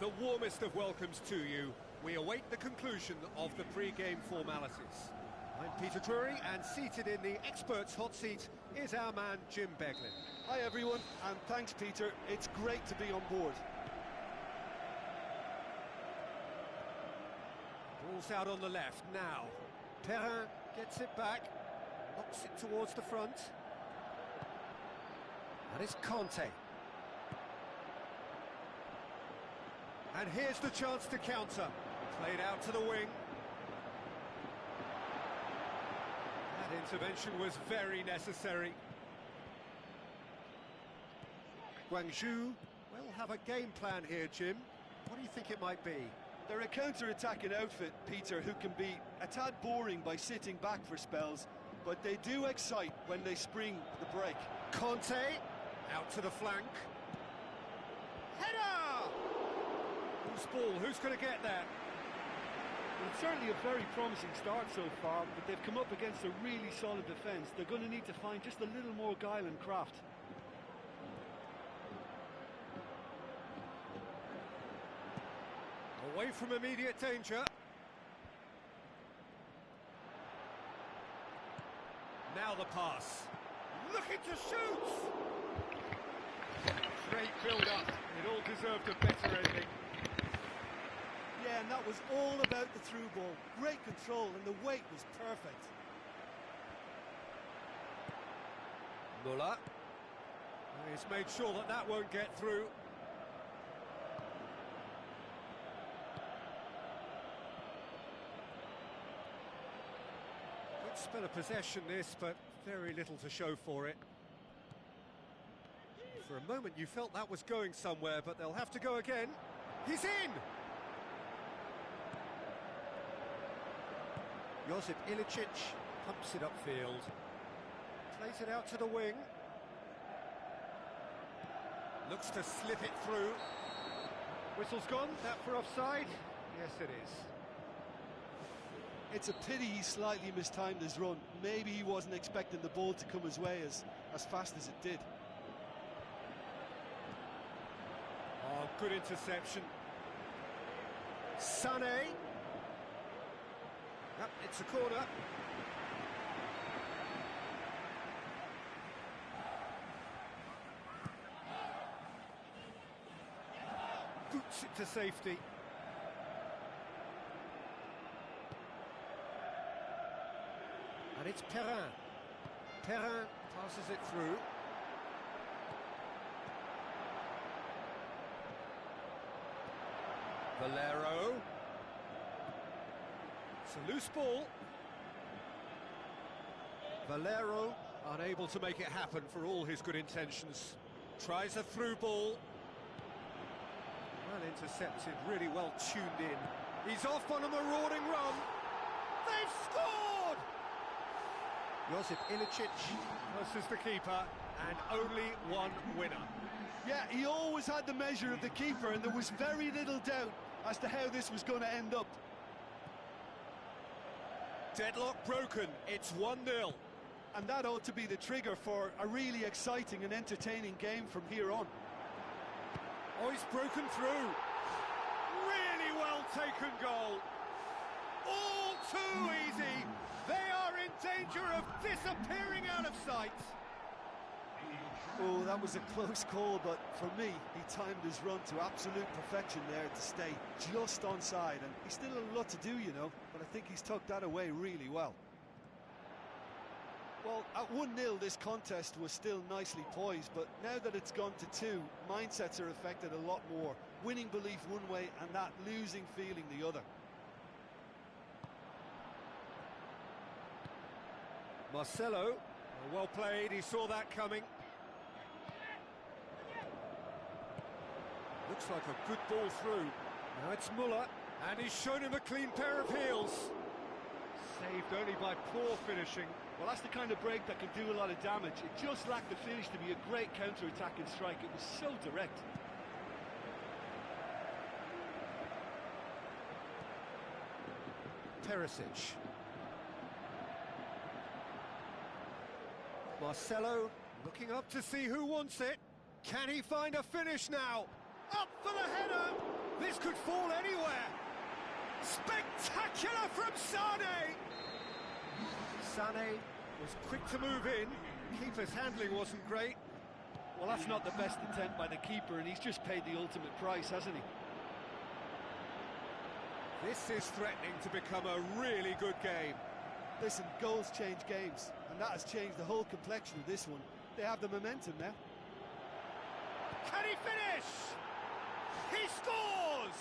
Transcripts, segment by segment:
The warmest of welcomes to you. We await the conclusion of the pre-game formalities. I'm Peter Drury, and seated in the experts' hot seat is our man Jim Beglin. Hi everyone, and thanks Peter, it's great to be on board. Ball's out on the left now. Perrin gets it back, knocks it towards the front. That is Conte. And here's the chance to counter. Played out to the wing. That intervention was very necessary. Guangzhou will have a game plan here, Jim. What do you think it might be? They're a counter-attacking outfit, Peter, who can be a tad boring by sitting back for spells, but they do excite when they spring the break. Conte, out to the flank. Header! Whose ball? Who's going to get there? Well, it's certainly a very promising start so far, but they've come up against a really solid defence. They're going to need to find just a little more guile and craft. Away from immediate danger. Now the pass. Looking to shoot! Great build-up. It all deserved a better ending. Yeah, and that was all about the through ball. Great control, and the weight was perfect. Muller. He's made sure that that won't get through. Good spell of possession this, but very little to show for it. For a moment you felt that was going somewhere, but they'll have to go again. He's in! Josip Ilicic pumps it upfield. Plays it out to the wing. Looks to slip it through. Whistle's gone, that for offside? Yes, it is. It's a pity he slightly mistimed his run. Maybe he wasn't expecting the ball to come his way as fast as it did. Oh, good interception. Sané. Yep, it's a corner. Boots it to safety. And it's Perrin. Perrin passes it through. Valero. It's a loose ball. Valero unable to make it happen for all his good intentions. Tries a through ball. Well intercepted, really well tuned in. He's off on a marauding run. They've scored! Josip Ilicic versus the keeper, and only one winner. Yeah, he always had the measure of the keeper, and there was very little doubt as to how this was going to end up. Deadlock broken, it's 1-0. And that ought to be the trigger for a really exciting and entertaining game from here on. Oh, he's broken through. Really well taken goal. All too easy. They are in danger of disappearing out of sight. Oh, that was a close call, but for me, he timed his run to absolute perfection there to stay just onside. And he's still a lot to do, you know, but I think he's tucked that away really well. Well, at 1-0, this contest was still nicely poised, but now that it's gone to 2, mindsets are affected a lot more. Winning belief one way and that losing feeling the other. Marcelo, well played, he saw that coming. Looks like a good ball through. Now it's Muller, and he's shown him a clean pair of heels. Saved only by poor finishing. Well, that's the kind of break that can do a lot of damage. It just lacked the finish to be a great counter-attacking strike. It was so direct. Perisic. Marcelo looking up to see who wants it. Can he find a finish now? Up for the header! This could fall anywhere! Spectacular from Sané! Sané was quick to move in. Keeper's handling wasn't great. Well, that's not the best attempt by the keeper, and he's just paid the ultimate price, hasn't he? This is threatening to become a really good game. Listen, goals change games, and that has changed the whole complexion of this one. They have the momentum now. Can he finish? He scores!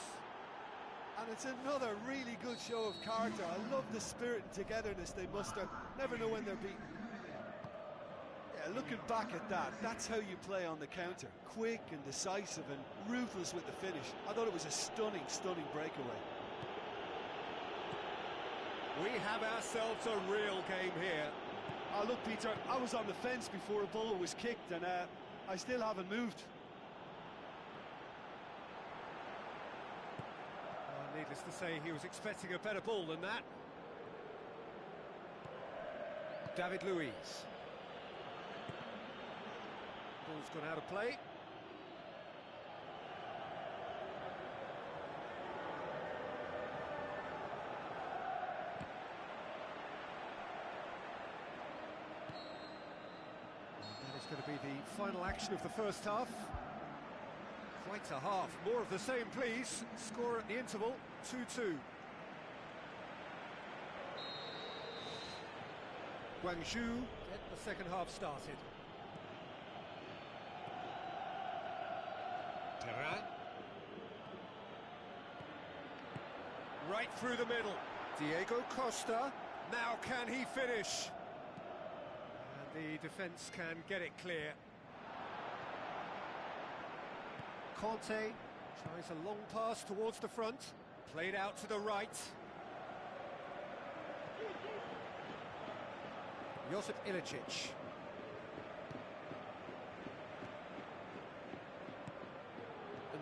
And it's another really good show of character. I love the spirit and togetherness they muster. Never know when they're beaten. Yeah, looking back at that, that's how you play on the counter. Quick and decisive and ruthless with the finish. I thought it was a stunning, stunning breakaway. We have ourselves a real game here. Oh, look, Peter, I was on the fence before a ball was kicked, and I still haven't moved. Needless to say, he was expecting a better ball than that. David Luiz. Ball's gone out of play. And that is going to be the final action of the first half. Quite a half. More of the same, please. Score at the interval, 2-2. Guangzhou get the second half started. Perrin. Right through the middle. Diego Costa. Now can he finish? And the defence can get it clear. Conte tries a long pass towards the front, played out to the right. Josip Ilicic.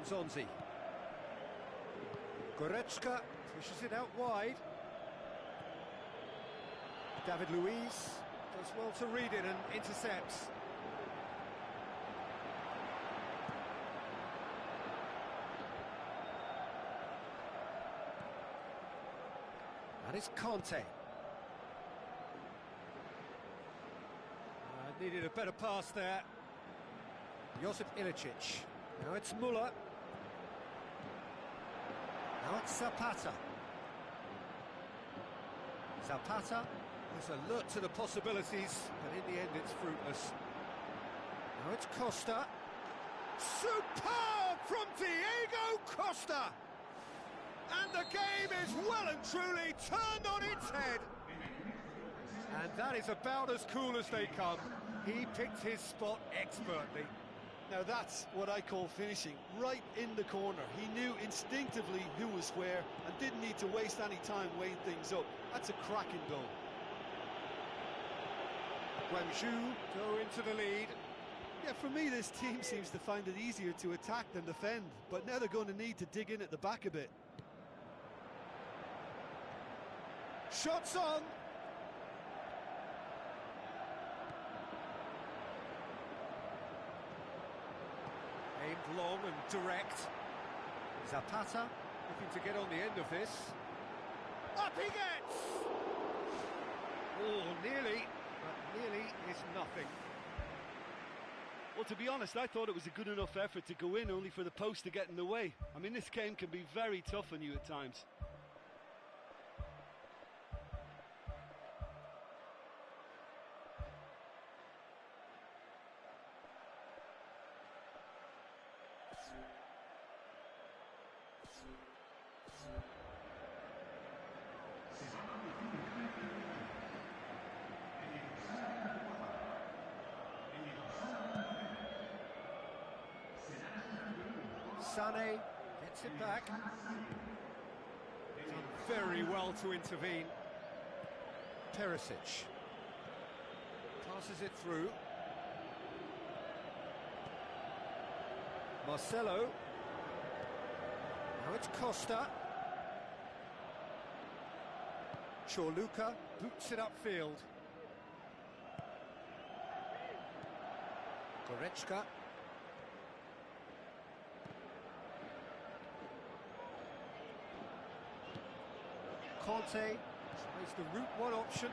Zonzi. Goretzka pushes it out wide. David Luiz does well to read it and intercepts. That is Conte. Needed a better pass there. Josip Ilicic. Now it's Muller. Now it's Zapata. Zapata is alert to the possibilities, but in the end it's fruitless. Now it's Costa. Superb from Diego Costa! And the game is well and truly turned on its head. And that is about as cool as they come. He picked his spot expertly. Now that's what I call finishing, right in the corner. He knew instinctively who was where and didn't need to waste any time weighing things up. That's a cracking goal. Guangzhou go into the lead. Yeah, for me this team seems to find it easier to attack than defend, but now they're going to need to dig in at the back a bit. Shots on! Aimed long and direct. Zapata looking to get on the end of this. Up he gets! Oh, nearly, but nearly is nothing. Well, to be honest, I thought it was a good enough effort to go in, only for the post to get in the way. I mean, this game can be very tough on you at times. Sané gets it back. Done very well to intervene. Perisic passes it through. Marcelo. Now it's Costa. Chorluka boots it upfield. Goretzka. Conte tries the route one option.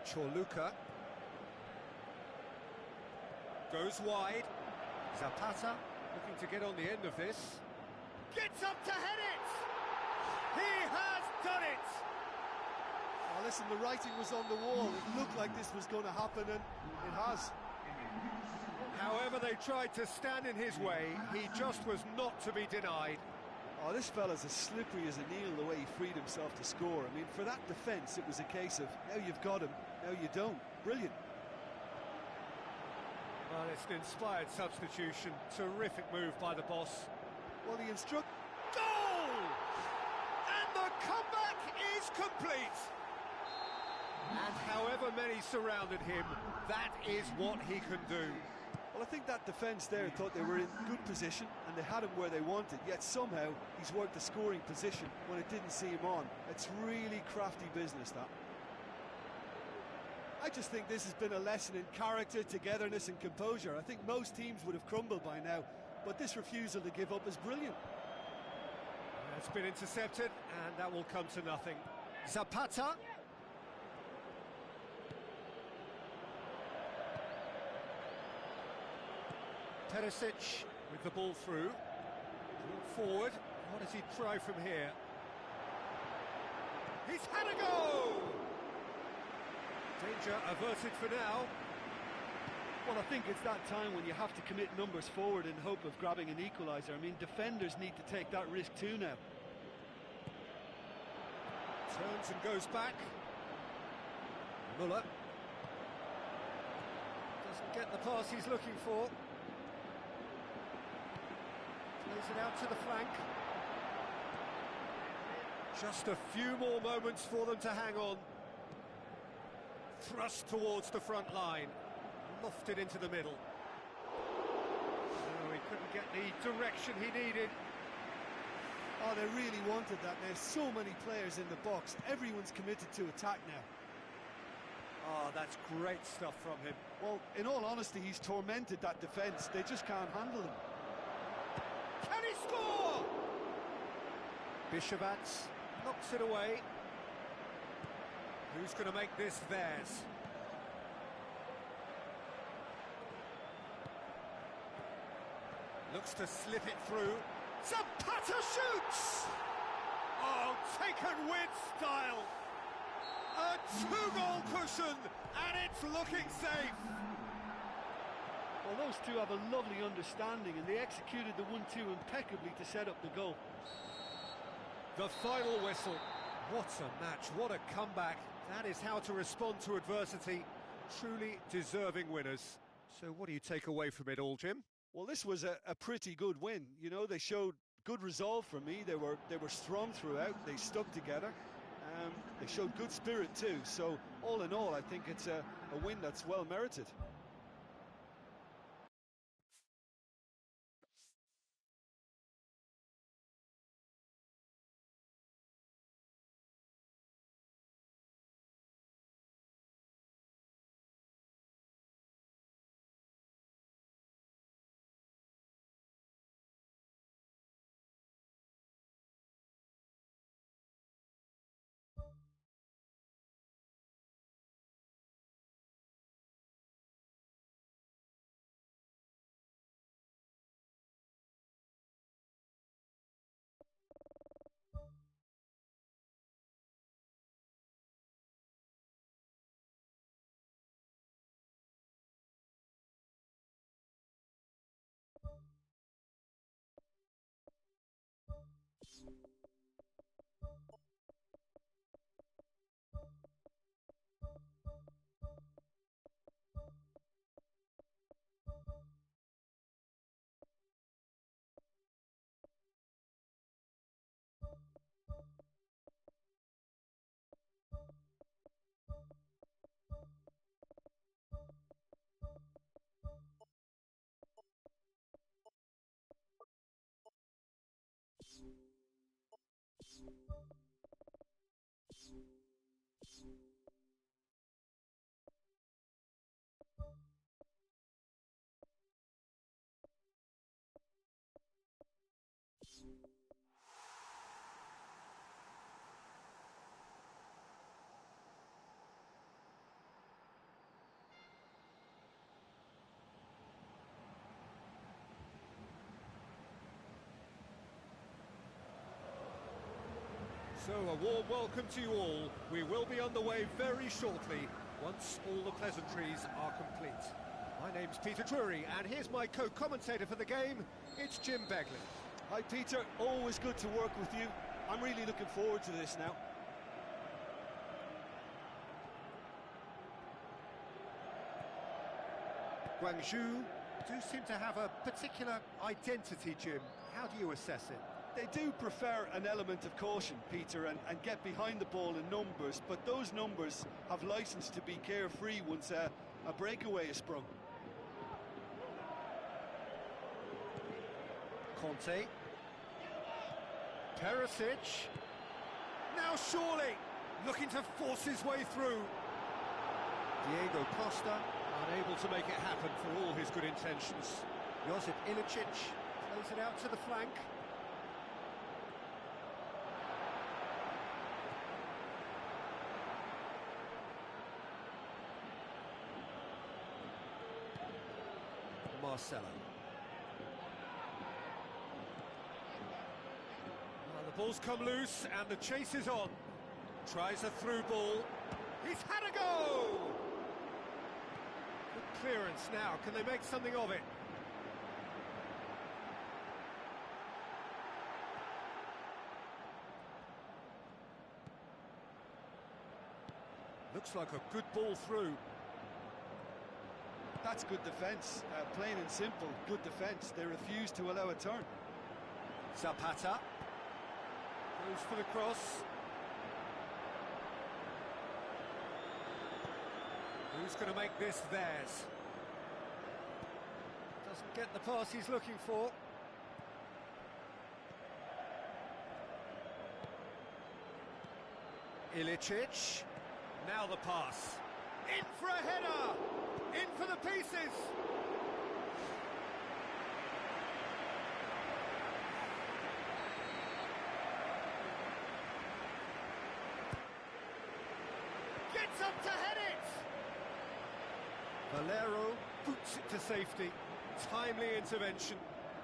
Chorluka goes wide. Zapata looking to get on the end of this. Gets up to head it! He has done it! Well, listen, the writing was on the wall. It looked like this was going to happen, and it has. However they tried to stand in his way, he just was not to be denied. Oh, this fella's as slippery as an eel the way he freed himself to score. I mean, for that defence, it was a case of, now you've got him, now you don't. Brilliant. Well, it's an inspired substitution. Terrific move by the boss. Well, the instruct... Goal! And the comeback is complete! And however many surrounded him, that is what he can do. Well, I think that defence there thought they were in good position and they had him where they wanted, yet somehow he's worked the scoring position when it didn't see him on. It's really crafty business, that. I just think this has been a lesson in character, togetherness and composure. I think most teams would have crumbled by now, but this refusal to give up is brilliant. It's been intercepted and that will come to nothing. Zapata. Perisic with the ball through. Ball forward. What does he try from here? He's had a go! Danger averted for now. Well, I think it's that time when you have to commit numbers forward in hope of grabbing an equaliser. I mean, defenders need to take that risk too now. Turns and goes back. Muller doesn't get the pass he's looking for. Plays it out to the flank. Just a few more moments for them to hang on. Thrust towards the front line. Lofted into the middle. Oh, he couldn't get the direction he needed. Oh, they really wanted that. There's so many players in the box. Everyone's committed to attack now. Oh, that's great stuff from him. Well, in all honesty, he's tormented that defence. They just can't handle him. Can he score? Bishavats knocks it away. Who's going to make this theirs? Looks to slip it through. Zapata shoots! Oh, taken with style. A two-goal cushion, and it's looking safe. Well, those two have a lovely understanding, and they executed the 1-2 impeccably to set up the goal. The final whistle. What a match, what a comeback. That is how to respond to adversity. Truly deserving winners. So what do you take away from it all, Jim? Well, this was a pretty good win. You know, they showed good resolve for me. They were strong throughout. They stuck together. They showed good spirit too. So all in all, I think it's a win that's well merited. So a warm welcome to you all. We will be on the way very shortly, once all the pleasantries are complete. My name's Peter Drury, and here's my co-commentator for the game, it's Jim Begley. Hi Peter, always good to work with you. I'm really looking forward to this now. Guangzhou do seem to have a particular identity, Jim. How do you assess it? They do prefer an element of caution, Peter, and get behind the ball in numbers, but those numbers have license to be carefree once a breakaway is sprung. Conte. Perisic. Now surely looking to force his way through. Diego Costa unable to make it happen for all his good intentions. Josip Ilicic plays it out to the flank. Marcelo. Well, the ball's come loose and the chase is on. Tries a through ball. He's had a go! Good clearance now. Can they make something of it? Looks like a good ball through. That's good defence, plain and simple, good defence. They refuse to allow a turn. Zapata goes for the cross. Who's going to make this theirs? Doesn't get the pass he's looking for. Ilicic. Now the pass. In for a header! In for the pieces! Gets up to head it! Valero boots it to safety. Timely intervention.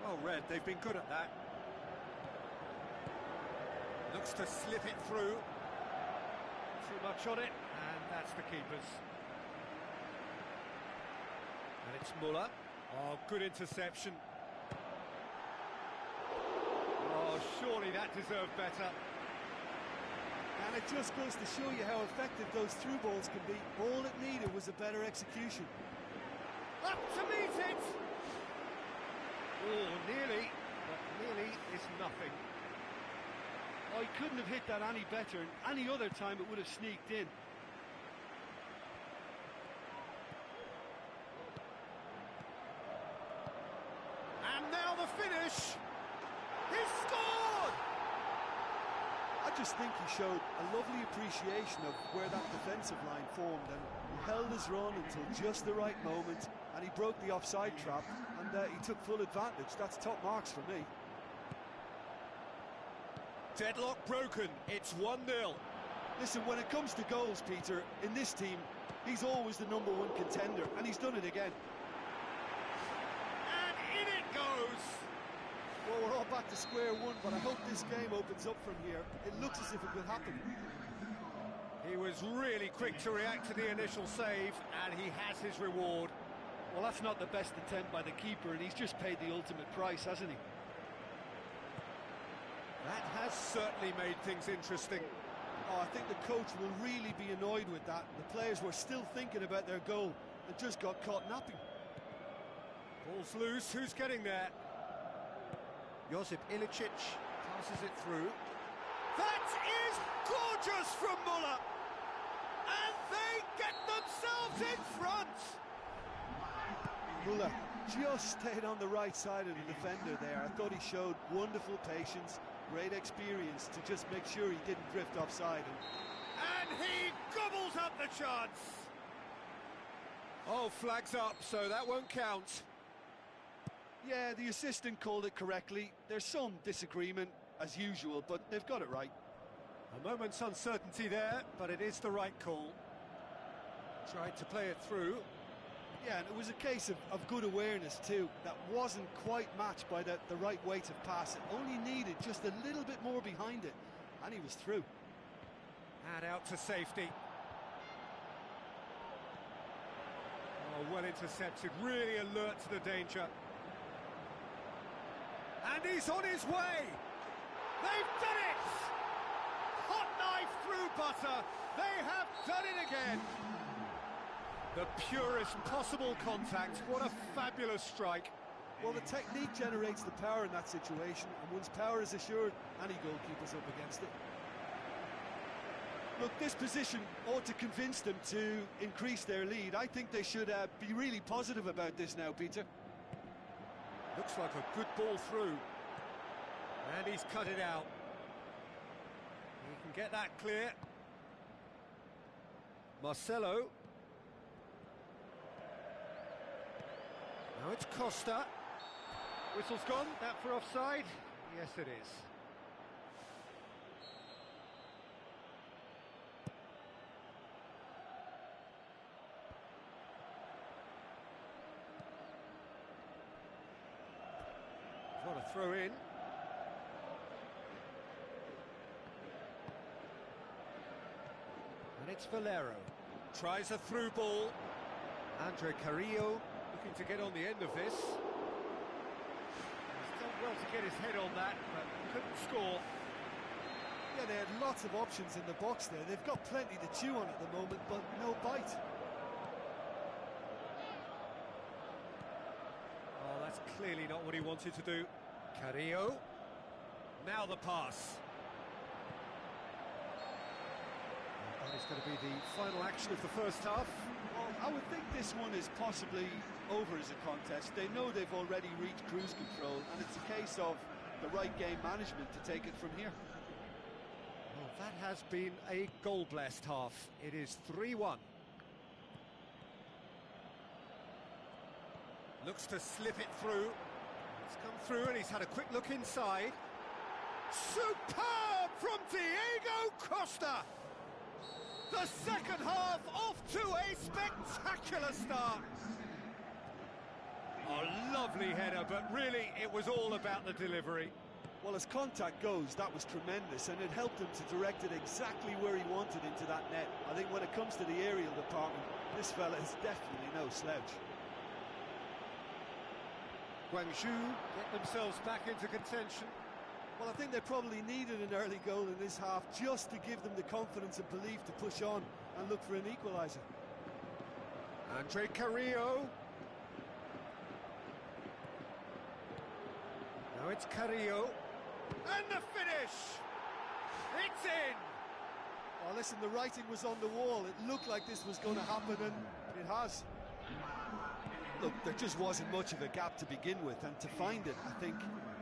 Well read, they've been good at that. Looks to slip it through. Too much on it, and that's the keeper's. And it's Muller. Oh, good interception. Oh, surely that deserved better. And it just goes to show you how effective those through balls can be. All it needed was a better execution. Up to meet it! Oh, nearly, but nearly is nothing. Oh, he couldn't have hit that any better, and any other time it would have sneaked in. And now the finish! He's scored! I just think he showed a lovely appreciation of where that defensive line formed, and he held his run until just the right moment, and he broke the offside trap, and he took full advantage. That's top marks for me. Deadlock broken, it's 1-0. Listen, when it comes to goals, Peter, in this team, he's always the #1 contender, and he's done it again. And in it goes! Well, we're all back to square one, but I hope this game opens up from here. It looks as if it could happen. He was really quick to react to the initial save, and he has his reward. Well, that's not the best attempt by the keeper, and he's just paid the ultimate price, hasn't he? That has certainly made things interesting. Oh, I think the coach will really be annoyed with that. The players were still thinking about their goal and just got caught napping. Ball's loose, who's getting there? Josip Ilicic passes it through. That is gorgeous from Muller! And they get themselves in front! Muller just stayed on the right side of the defender there. I thought he showed wonderful patience, great experience to just make sure he didn't drift offside. And he gobbles up the chance! Oh, flags up, so that won't count. Yeah, the assistant called it correctly. There's some disagreement, as usual, but they've got it right. A moment's uncertainty there, but it is the right call. Tried to play it through. Yeah, and it was a case of good awareness too. That wasn't quite matched by the right weight of pass. It only needed just a little bit more behind it, and he was through. And out to safety. Oh, well intercepted, really alert to the danger. And he's on his way! They've done it! Hot knife through butter! They have done it again! The purest possible contact. What a fabulous strike. Well, the technique generates the power in that situation, and once power is assured, any goalkeeper's up against it. Look, this position ought to convince them to increase their lead. I think they should be really positive about this now, Peter. Looks like a good ball through. And he's cut it out. He can get that clear. Marcelo. Now it's Costa. Whistle's gone. That for offside? Yes, it is. What a throw in. And it's Valero. Tries a through ball. Andre Carrillo looking to get on the end of this. He's done well to get his head on that, but couldn't score. Yeah, they had lots of options in the box there. They've got plenty to chew on at the moment, but no bite. Oh, that's clearly not what he wanted to do. Carrillo. Now the pass. That is going to be the final action of the first half. Well, I would think this one is possibly over as a contest. They know they've already reached cruise control, and it's a case of the right game management to take it from here. Well, that has been a goal-blessed half. It is 3-1. Looks to slip it through. It's come through and he's had a quick look inside. Superb from Diego Costa! The second half off to a spectacular start. A lovely header, but really it was all about the delivery. Well, as contact goes, that was tremendous, and it helped him to direct it exactly where he wanted into that net. I think when it comes to the aerial department, this fella is definitely no slouch. Guangzhou get themselves back into contention. Well, I think they probably needed an early goal in this half just to give them the confidence and belief to push on and look for an equaliser. Andre Carrillo. Now it's Carrillo. And the finish! It's in! Oh, listen, the writing was on the wall. It looked like this was going to happen, and it has. Look, there just wasn't much of a gap to begin with, and to find it, I think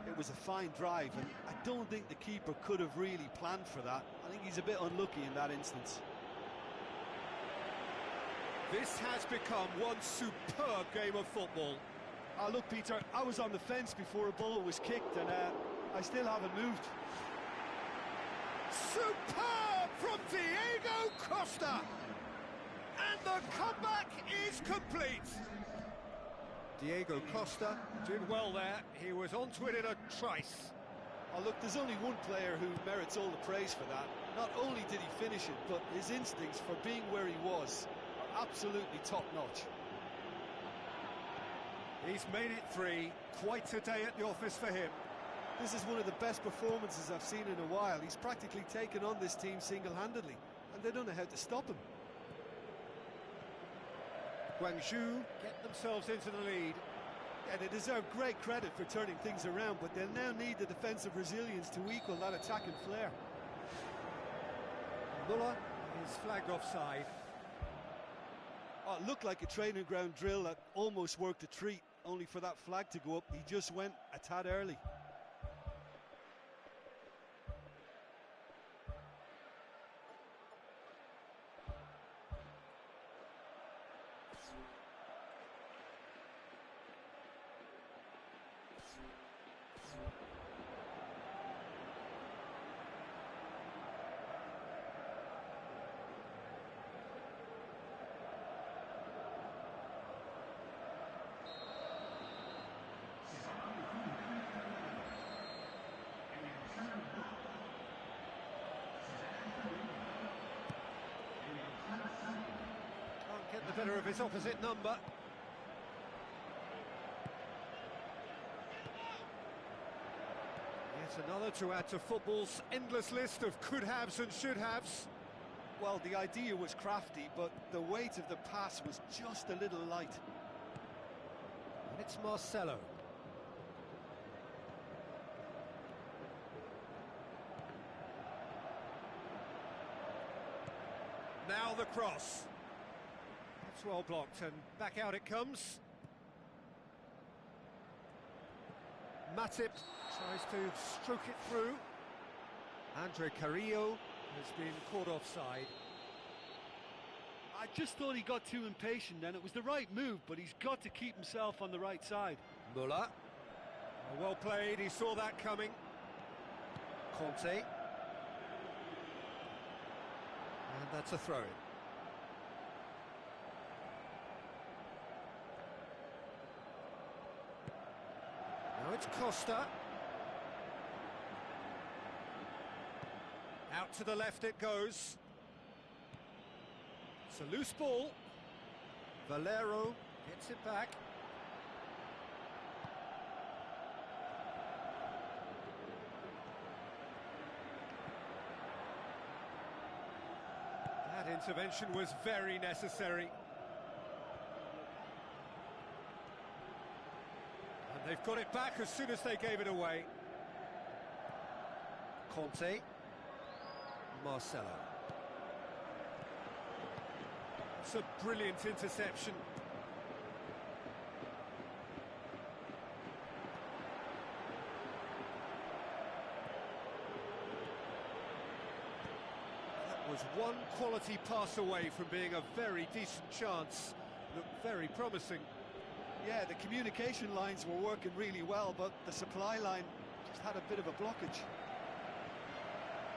it was a fine drive, and I don't think the keeper could have really planned for that. I think he's a bit unlucky in that instance. This has become one superb game of football. Look, Peter, I was on the fence before a ball was kicked, and I still haven't moved. Superb from Diego Costa! And the comeback is complete. Diego Costa did well there. He was onto it in a trice. Oh, look, there's only one player who merits all the praise for that. Not only did he finish it, but his instincts for being where he was are absolutely top-notch. He's made it 3. Quite a day at the office for him. This is one of the best performances I've seen in a while. He's practically taken on this team single-handedly, and they don't know how to stop him. Guangzhou get themselves into the lead. Yeah, they deserve great credit for turning things around, but they'll now need the defensive resilience to equal that attacking flair. Muller is flagged offside. Oh, it looked like a training ground drill that almost worked a treat, only for that flag to go up. He just went a tad early. Get the better of his opposite number. Yet another to add to football's endless list of could-haves and should-haves. Well, the idea was crafty, but the weight of the pass was just a little light. And it's Marcelo. Now the cross. It's well blocked, and back out it comes. Matip tries to stroke it through. Andre Carrillo has been caught offside. I just thought he got too impatient, and it was the right move, but he's got to keep himself on the right side. Muller. Well played, he saw that coming. Conte. And that's a throw-in. Now it's Costa. Out to the left it goes. It's a loose ball. Valero gets it back. That intervention was very necessary. And they've got it back as soon as they gave it away. Conte. Marcelo. That's a brilliant interception. That was one quality pass away from being a very decent chance. Looked very promising. Yeah, the communication lines were working really well, but the supply line just had a bit of a blockage.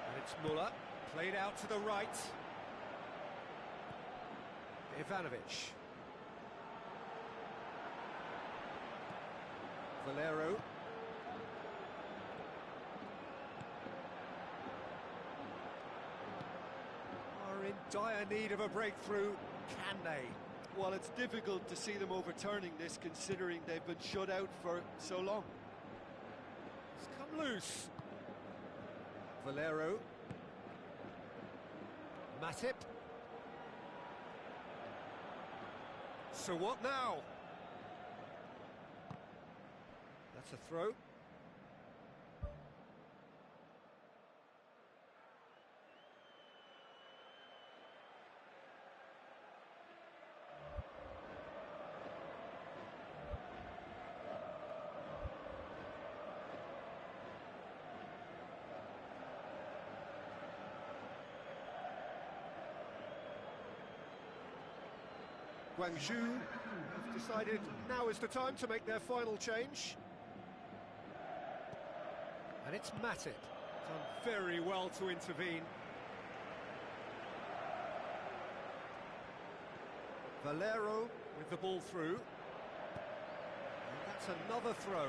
And it's Muller, played out to the right. Ivanovic. Valero. Are in dire need of a breakthrough. Can they? Well, it's difficult to see them overturning this, considering they've been shut out for so long. It's come loose. Valero. Matip. So what now? That's a throw. Guangzhou have decided now is the time to make their final change. And it's Matip, done very well to intervene. Valero with the ball through. And that's another throw.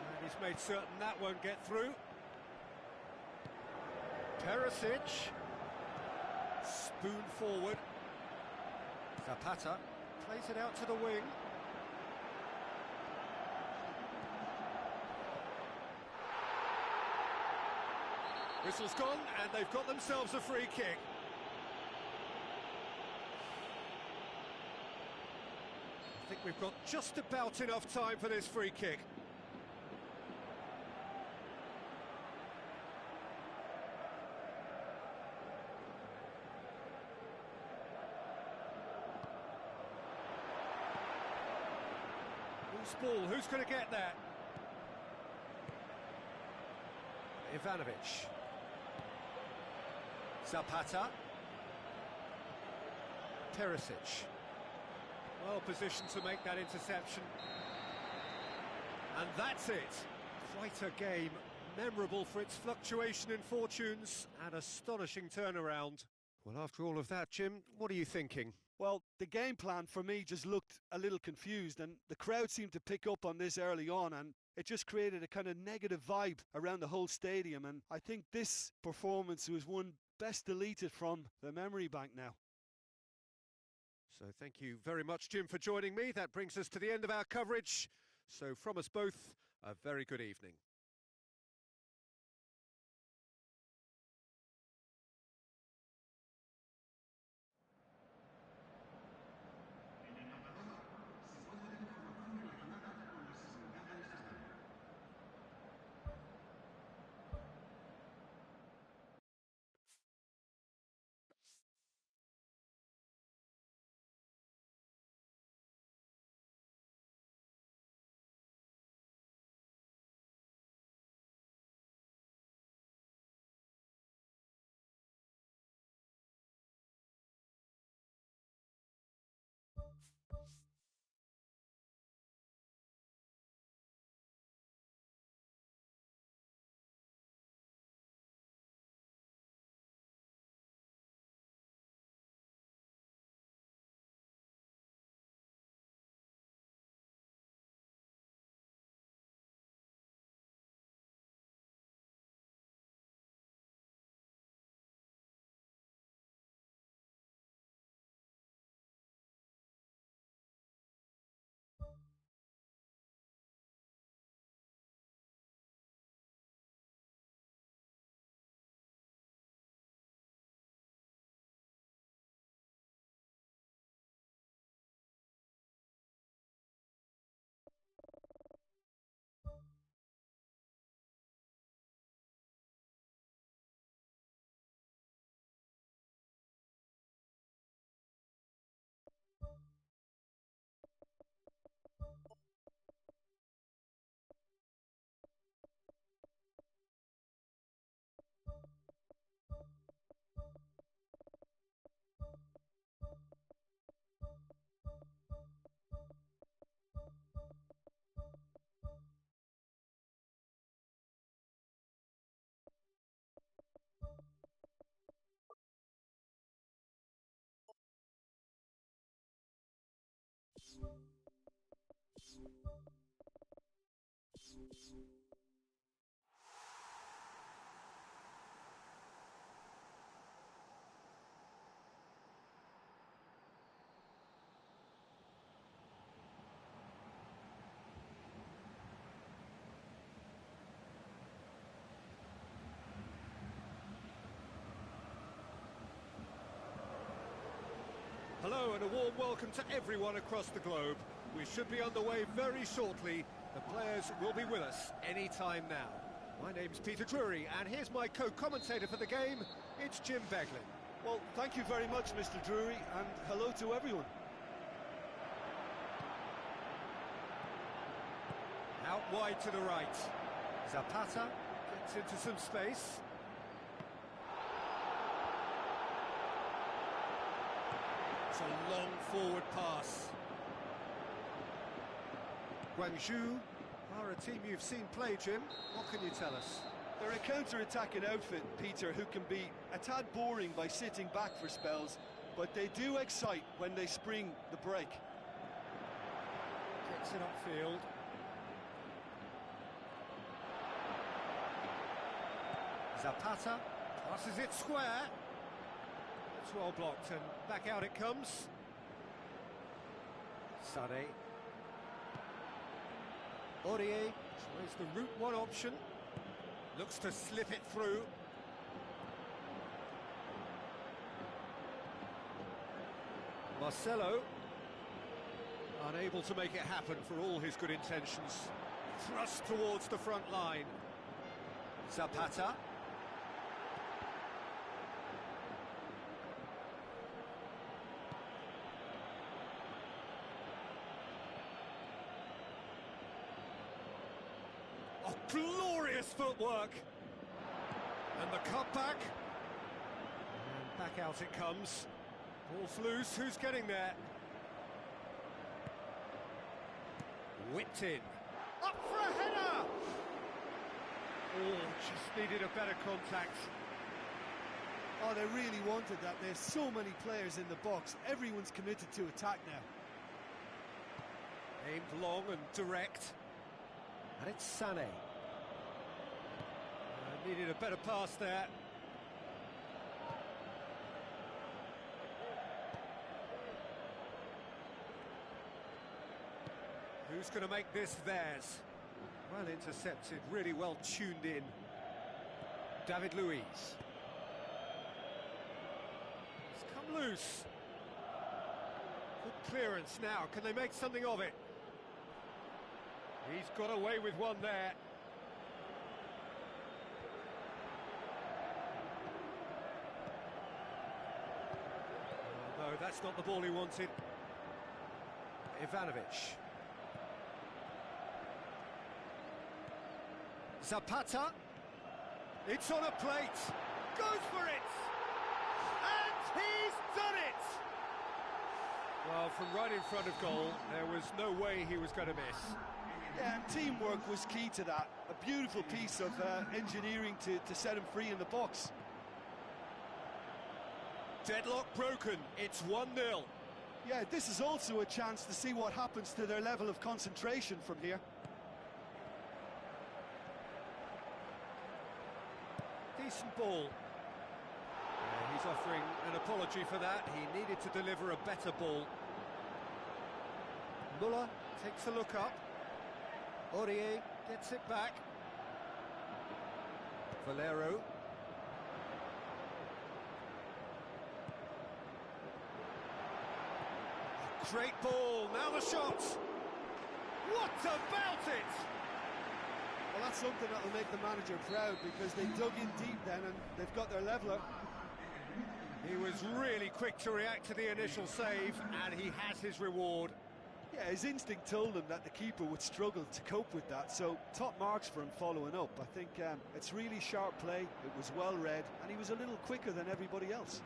And he's made certain that won't get through. Perisic. Spoon forward. Zapata plays it out to the wing. Whistle's gone, and they've got themselves a free kick. I think we've got just about enough time for this free kick. Loose ball, who's going to get that? Ivanovic. Zapata. Perisic. Well positioned to make that interception. And that's it. Quite a game. Memorable for its fluctuation in fortunes and astonishing turnaround. Well, after all of that, Jim, what are you thinking? Well, the game plan for me just looked a little confused, and the crowd seemed to pick up on this early on, and it just created a kind of negative vibe around the whole stadium. And I think this performance was one best deleted from the memory bank now. So thank you very much, Jim, for joining me. That brings us to the end of our coverage. So from us both, a very good evening. Hello and a warm welcome to everyone across the globe. We should be on the way very shortly. The players will be with us any time now. My name's Peter Drury, and here's my co-commentator for the game. It's Jim Beglin. Well, thank you very much, Mr. Drury, and hello to everyone. Out wide to the right. Zapata gets into some space. It's a long forward pass. Guangzhou are a team you've seen play, Jim. What can you tell us? They're a counter-attacking outfit, Peter, who can be a tad boring by sitting back for spells, but they do excite when they spring the break. Gets it upfield. Zapata passes it square. It's well blocked and back out it comes. Sade. Aurier tries the route one option. Looks to slip it through. Marcelo. Unable to make it happen for all his good intentions. Thrust towards the front line. Zapata. Oh, glorious footwork! And the cutback. And back out it comes. Ball's loose, who's getting there? Whipped in. Up for a header! Oh, just needed a better contact. Oh, they really wanted that. There's so many players in the box. Everyone's committed to attack now. Aimed long and direct. And it's Sané. Needed a better pass there. Who's going to make this theirs? Well intercepted, really well tuned in. David Luiz. It's come loose. Good clearance now. Can they make something of it? He's got away with one there. Oh, no, that's not the ball he wanted. Ivanovic. Zapata. It's on a plate. Goes for it. And he's done it. Well, from right in front of goal, there was no way he was going to miss. Yeah, and teamwork was key to that. A beautiful piece of engineering to set him free in the box. Deadlock broken. It's 1-0. Yeah, this is also a chance to see what happens to their level of concentration from here. Decent ball. He's offering an apology for that. He needed to deliver a better ball. Muller takes a look up. Aurier gets it back. Valero. Great ball, now the shot! What about it? Well, that's something that will make the manager proud, because they dug in deep then and they've got their leveller. He was really quick to react to the initial save, and he has his reward. Yeah, his instinct told him that the keeper would struggle to cope with that, so top marks for him following up. I think it's really sharp play, it was well read, and he was a little quicker than everybody else.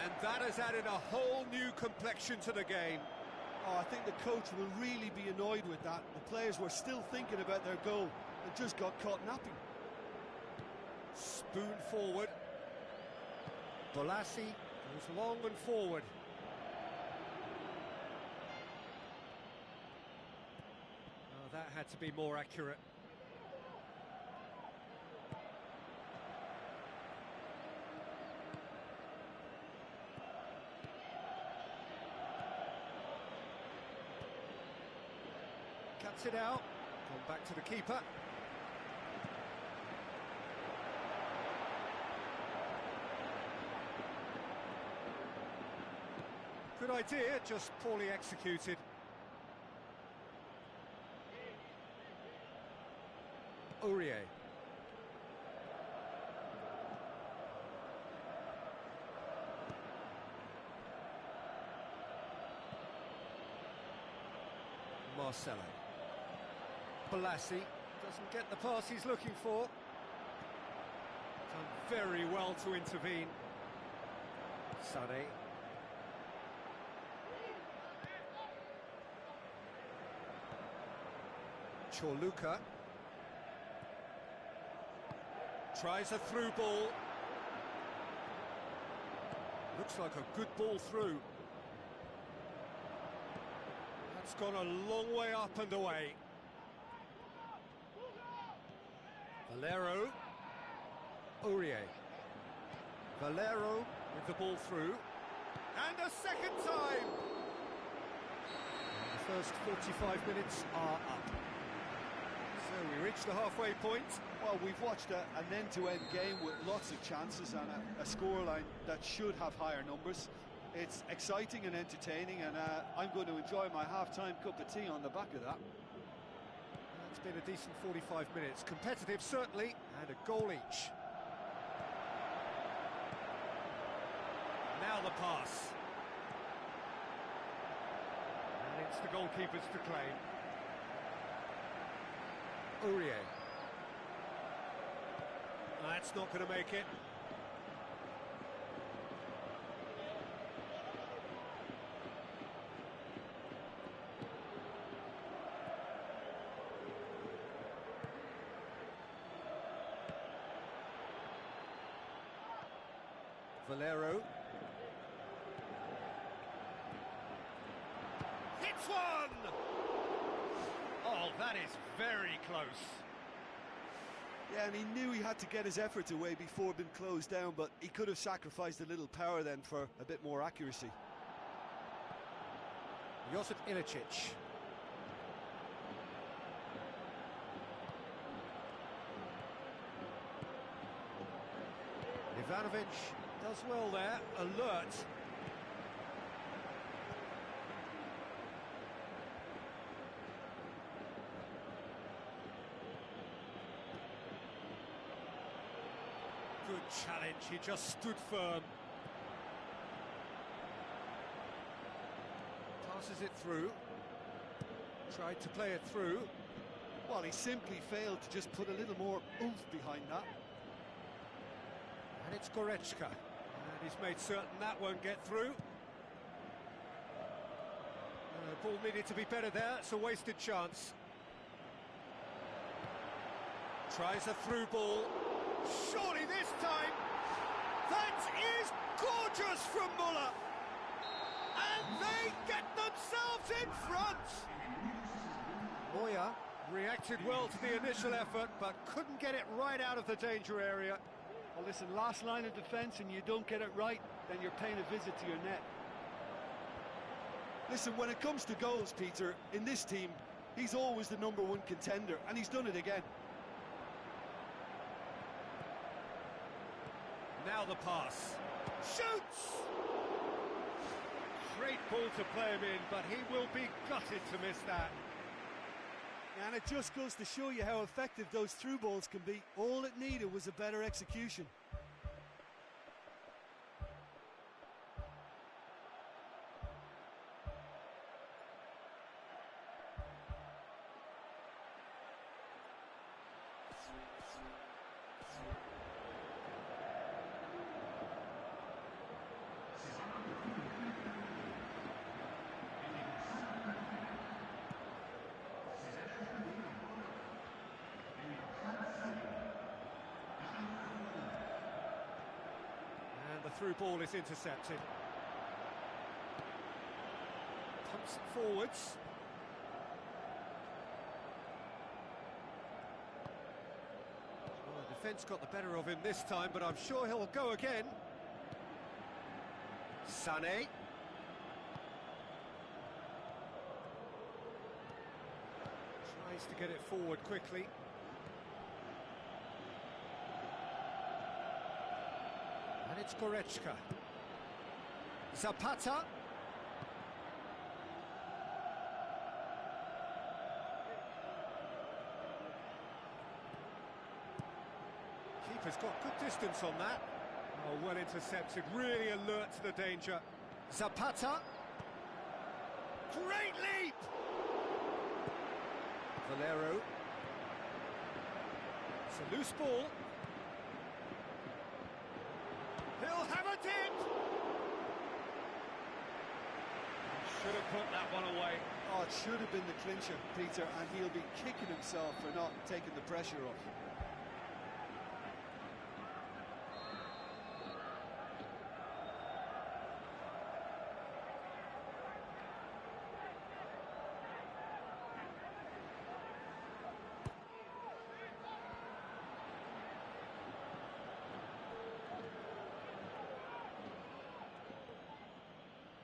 And that has added a whole new complexion to the game. Oh, I think the coach will really be annoyed with that. The players were still thinking about their goal and just got caught napping. Spoon forward. Bolassi goes long and forward. that had to be more accurate. Cuts it out, gone back to the keeper. Good idea, just poorly executed. Aurier. Marcelo. Balassi doesn't get the pass he's looking for. Done very well to intervene. Sané. Chorluka. Tries a through ball. Looks like a good ball through. That's gone a long way up and away. Valero. Aurier. Valero with the ball through. And a second time! And the first 45 minutes are up. So we reach the halfway point. Well, we've watched an end-to-end game with lots of chances and a scoreline that should have higher numbers. It's exciting and entertaining, and I'm going to enjoy my half-time cup of tea on the back of that. It's been a decent 45 minutes. Competitive, certainly, and a goal each. Now the pass. And it's the goalkeepers to claim. Aurier. That's not going to make it. Valero. Hits one! Oh, that is very close. Yeah, and he knew he had to get his efforts away before being closed down, but he could have sacrificed a little power then for a bit more accuracy. Josip Ilicic. Ivanovic does well there, alert. Good challenge, he just stood firm. Passes it through. Tried to play it through. Well, he simply failed to just put a little more oomph behind that. And it's Goretzka. And he's made certain that won't get through. The ball needed to be better there, it's a wasted chance. Tries a through ball. Surely this time! That is gorgeous from Muller! And they get themselves in front! Moya reacted well to the initial effort, but couldn't get it right out of the danger area. Well, listen, last line of defence and you don't get it right, then you're paying a visit to your net. Listen, when it comes to goals, Peter, in this team, he's always the #1 contender, and he's done it again. Now the pass. Shoots! Great ball to play him in, but he will be gutted to miss that. And it just goes to show you how effective those through balls can be. All it needed was a better execution. The through ball is intercepted. Pumps it forwards. defence got the better of him this time, but I'm sure he'll go again. Sané. Tries to get it forward quickly. And it's Goretzka. Zapata. Keeper's got good distance on that. Oh, well intercepted, really alert to the danger. Zapata. Great leap! Valero. It's a loose ball. He'll have it in! Should have put that one away. Oh, it should have been the clincher, Peter, and he'll be kicking himself for not taking the pressure off.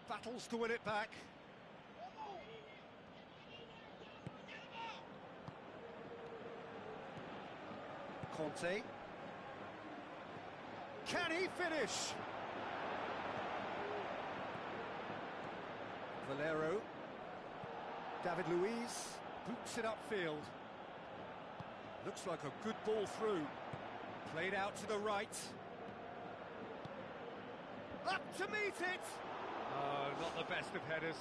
Battles to win it back. Conte. Can he finish? Valero. David Luiz boots it upfield. Looks like a good ball through. Played out to the right. Up to meet it! Oh, not the best of headers.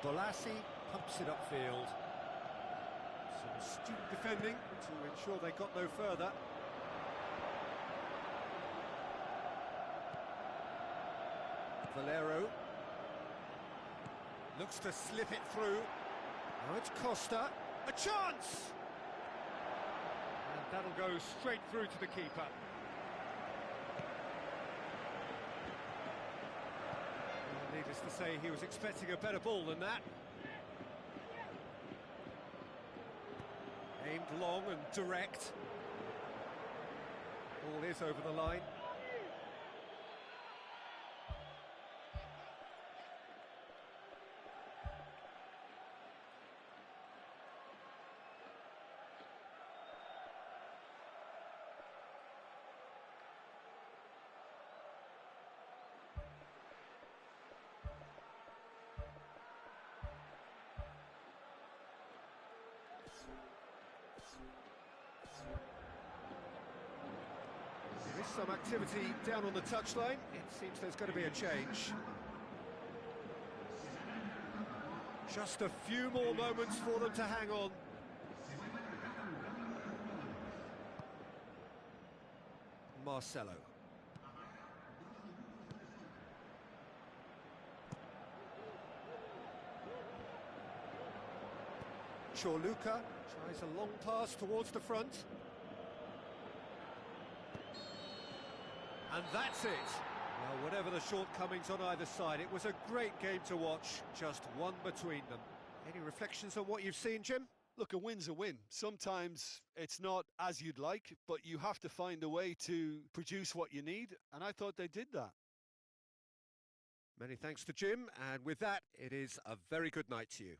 Bolassi pumps it upfield. Some astute defending to ensure they got no further. Valero. Looks to slip it through. Now it's Costa. A chance! And that'll go straight through to the keeper. Well, needless to say, he was expecting a better ball than that. Aimed long and direct. Ball is over the line. There is some activity down on the touchline. It seems there's going to be a change. Just a few more moments for them to hang on. Marcelo. Chorluka tries a long pass towards the front. And that's it. Well, whatever the shortcomings on either side, it was a great game to watch, just one between them. Any reflections on what you've seen, Jim? Look, a win's a win. Sometimes it's not as you'd like, but you have to find a way to produce what you need, and I thought they did that. Many thanks to Jim, and with that, it is a very good night to you.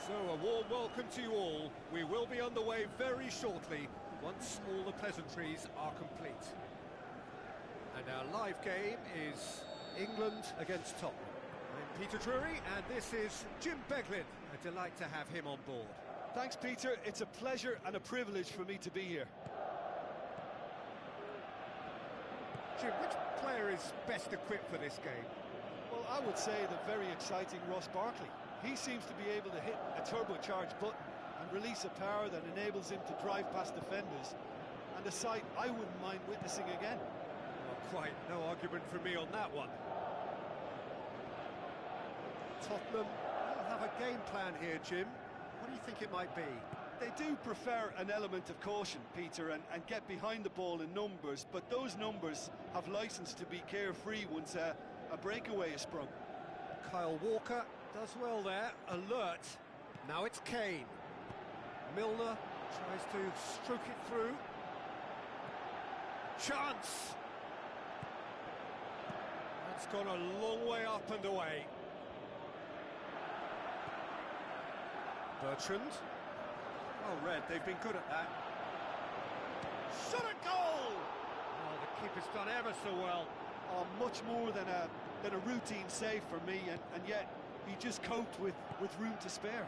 So, a warm welcome to you all. We will be on the way very shortly, once all the pleasantries are complete. And our live game is England against Tottenham. I'm Peter Drury, and this is Jim Beglin. A delight to have him on board. Thanks, Peter. It's a pleasure and a privilege for me to be here. Jim, which player is best equipped for this game? Well, I would say the very exciting Ross Barkley. He seems to be able to hit a turbocharged button and release a power that enables him to drive past defenders, and a sight I wouldn't mind witnessing again. Not quite, no argument from me on that one. Tottenham will have a game plan here, Jim. What do you think it might be? They do prefer an element of caution, Peter, and get behind the ball in numbers, but those numbers have licence to be carefree once a breakaway is sprung. Kyle Walker does well there, alert. Now it's Kane. Milner tries to stroke it through. Chance! That's gone a long way up and away. Bertrand. Well read, they've been good at that. Shot a goal! Oh, the keeper's done ever so well. Oh, much more than a routine save for me, and yet he just coped with room to spare.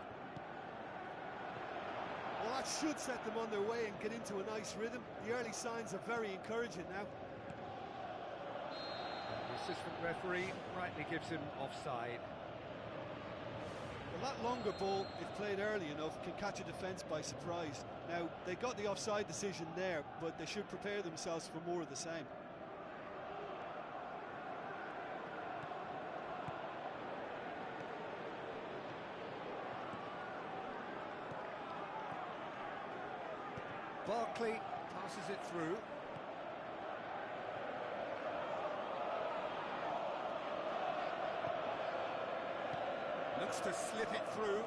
Well, that should set them on their way and get into a nice rhythm. The early signs are very encouraging now. The assistant referee rightly gives him offside. Well, that longer ball, if played early enough, can catch a defence by surprise. Now, they got the offside decision there, but they should prepare themselves for more of the same. Barkley passes it through. Looks to slip it through.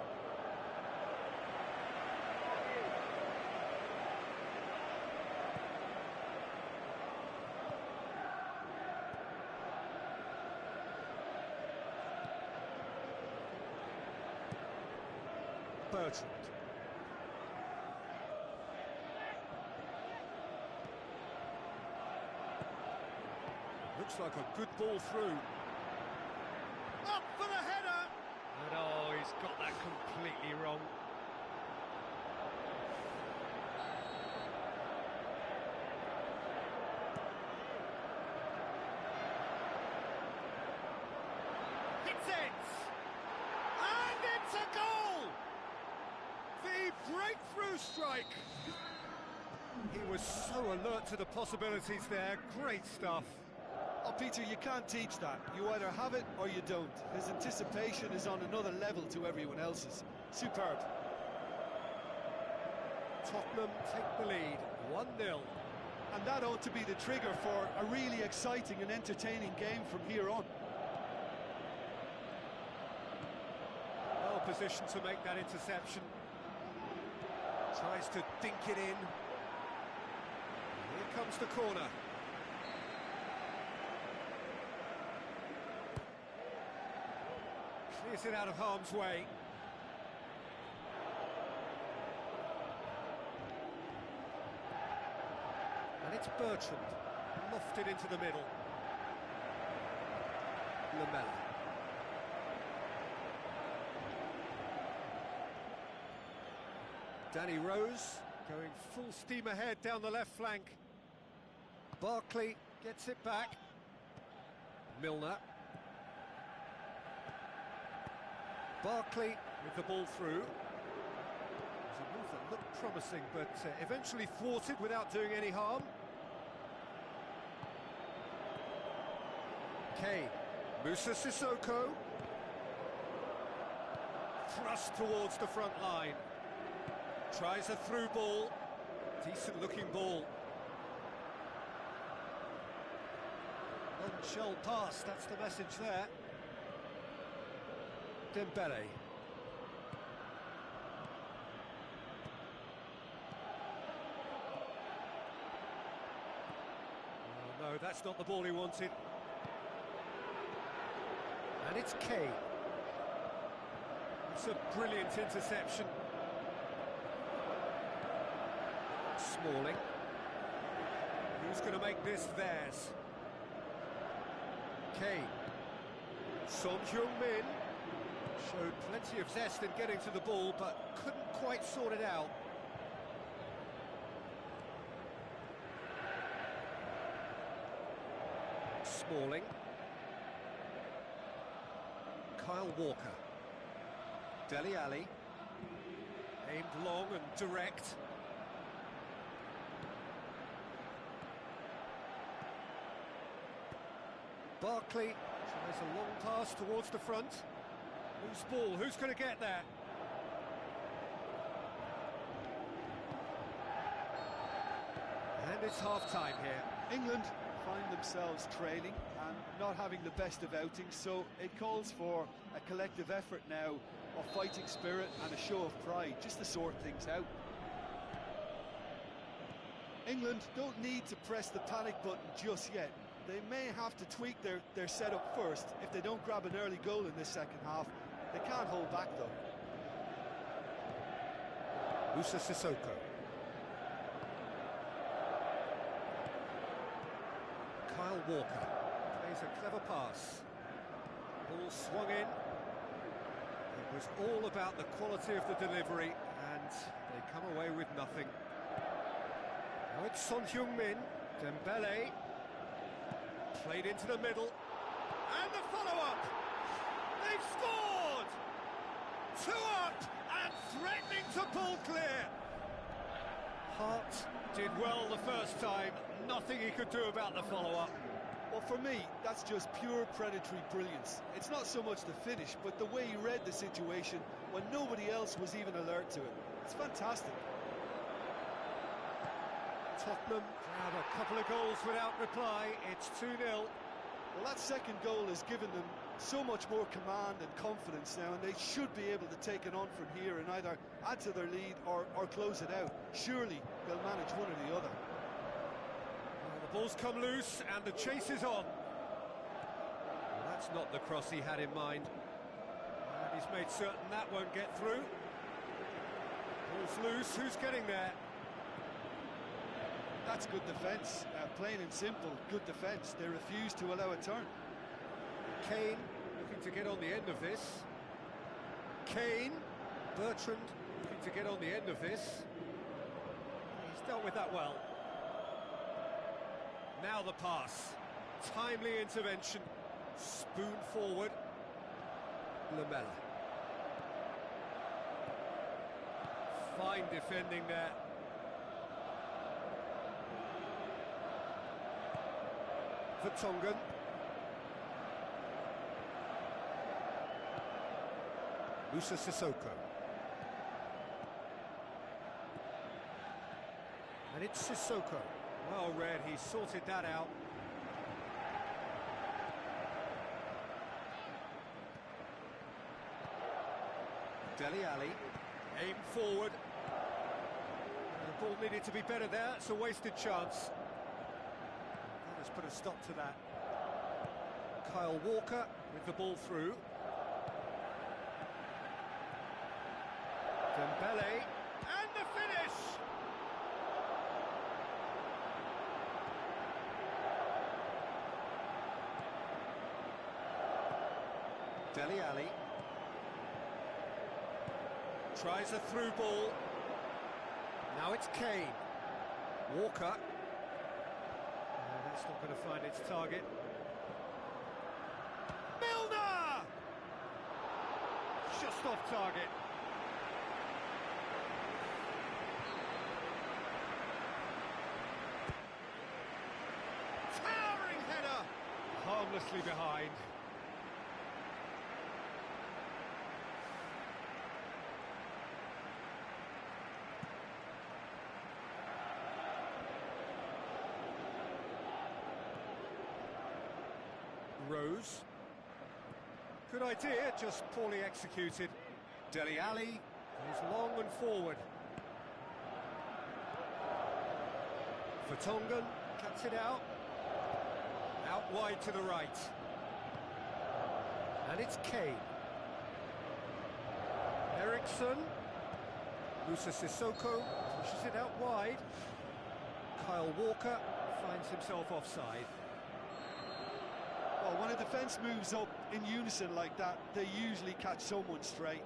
Bertrand. Looks like a good ball through. Up for the header! And oh, he's got that completely wrong. Hits it! And it's a goal! The breakthrough strike! He was so alert to the possibilities there. Great stuff. Oh, Peter, you can't teach that. You either have it or you don't. His anticipation is on another level to everyone else's. Superb. Tottenham take the lead, 1-0. And that ought to be the trigger for a really exciting and entertaining game from here on. Well positioned to make that interception. Tries to dink it in. Here comes the corner. Clears it out of harm's way. And it's Bertrand, lofted into the middle. Lamella. Danny Rose going full steam ahead down the left flank. Barkley gets it back. Milner. Barkley with the ball through. It was a move that looked promising, but eventually thwarted without doing any harm. Kane. Musa Sissoko. Thrust towards the front line. Tries a through ball. Decent looking ball. Non-shell pass, that's the message there. Dembele. Oh, no, that's not the ball he wanted. And it's Kane. It's a brilliant interception. Smalling. Who's going to make this theirs? Kane. Son Heung-min showed plenty of zest in getting to the ball, but couldn't quite sort it out. Smalling. Kyle Walker. Dele Alli. Aimed long and direct. Barkley tries a long pass towards the front. Loose ball, who's going to get there? And it's half-time here. England find themselves trailing and not having the best of outings, so it calls for a collective effort now of fighting spirit and a show of pride, just to sort things out. England don't need to press the panic button just yet. They may have to tweak their setup first if they don't grab an early goal in this second half. They can't hold back though. Musa Sissoko. Kyle Walker plays a clever pass. Ball swung in. It was all about the quality of the delivery, and they come away with nothing. Now it's Son Heung-min. Dembele. Played into the middle. And the follow-up! They've scored! 2 up and threatening to pull clear. Hart did well the first time. Nothing he could do about the follow-up. Well, for me, that's just pure predatory brilliance. It's not so much the finish, but the way he read the situation when nobody else was even alert to it. It's fantastic. Tottenham have a couple of goals without reply. It's 2-0. Well, that second goal has given them so much more command and confidence now, and they should be able to take it on from here and either add to their lead or close it out. Surely they'll manage one or the other. Well, the ball's come loose and the chase is on. Well, that's not the cross he had in mind. And he's made certain that won't get through. Ball's loose, who's getting there? That's good defence, plain and simple, good defence. They refuse to allow a turn. Kane looking to get on the end of this. Kane, Bertrand looking to get on the end of this. He's dealt with that well. Now the pass. Timely intervention. Spoon forward. Lamela. Fine defending there. Vertonghen. Musa Sissoko. And it's Sissoko. Well read, he sorted that out. Dele Alli. Aim forward. The ball needed to be better there, it's a wasted chance. Let's put a stop to that. Kyle Walker with the ball through. Dembele, and the finish! Dele Alli. Tries a through ball. Now it's Kane. Walker. That's not going to find its target. Milner! Just off target. Towering header! Harmlessly behind. Rose. Good idea, just poorly executed. Dele Alli goes long and forward. Vertonghen cuts it out. Out wide to the right. And it's Kane. Eriksson. Musa Sissoko pushes it out wide. Kyle Walker finds himself offside. Well, when a defence moves up in unison like that, they usually catch someone straight.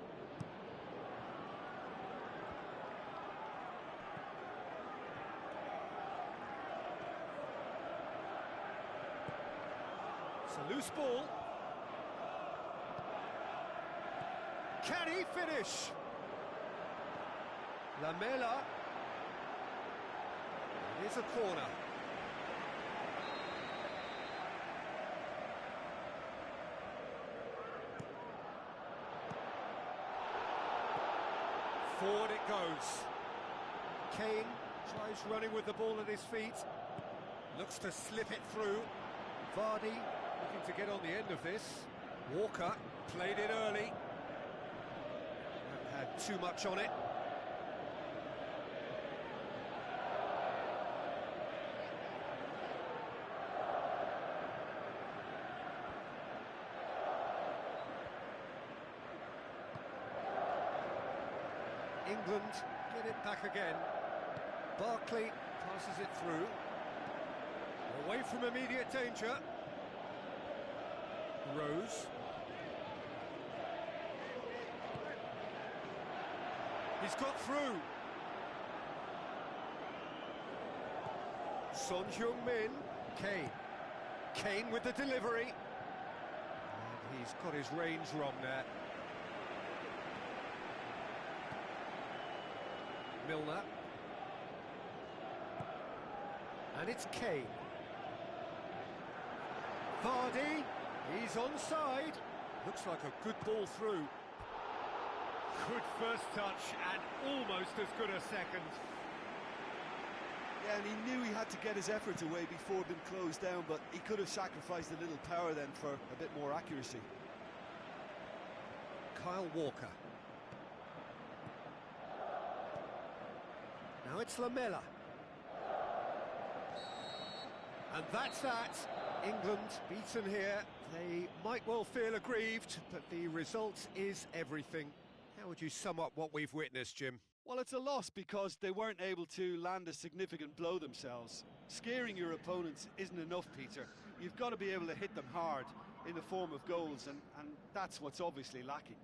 It's a loose ball. Can he finish? Lamela. It is a corner. Forward it goes. Kane tries running with the ball at his feet. Looks to slip it through. Vardy looking to get on the end of this. Walker played it early. Haven't had too much on it. England get it back again. Barkley passes it through. Away from immediate danger. Rose. He's got through. Son Heung-min. Kane. Kane with the delivery. And he's got his range wrong there. Milner. And it's Kane. Vardy, he's onside. Looks like a good ball through. Good first touch and almost as good a second. Yeah, and he knew he had to get his efforts away before being closed down, but he could have sacrificed a little power then for a bit more accuracy. Kyle Walker. Now it's Lamela. And that's that. England beaten here. They might well feel aggrieved, but the result is everything. How would you sum up what we've witnessed, Jim? Well, it's a loss because they weren't able to land a significant blow themselves. Scaring your opponents isn't enough, Peter. You've got to be able to hit them hard in the form of goals, and that's what's obviously lacking.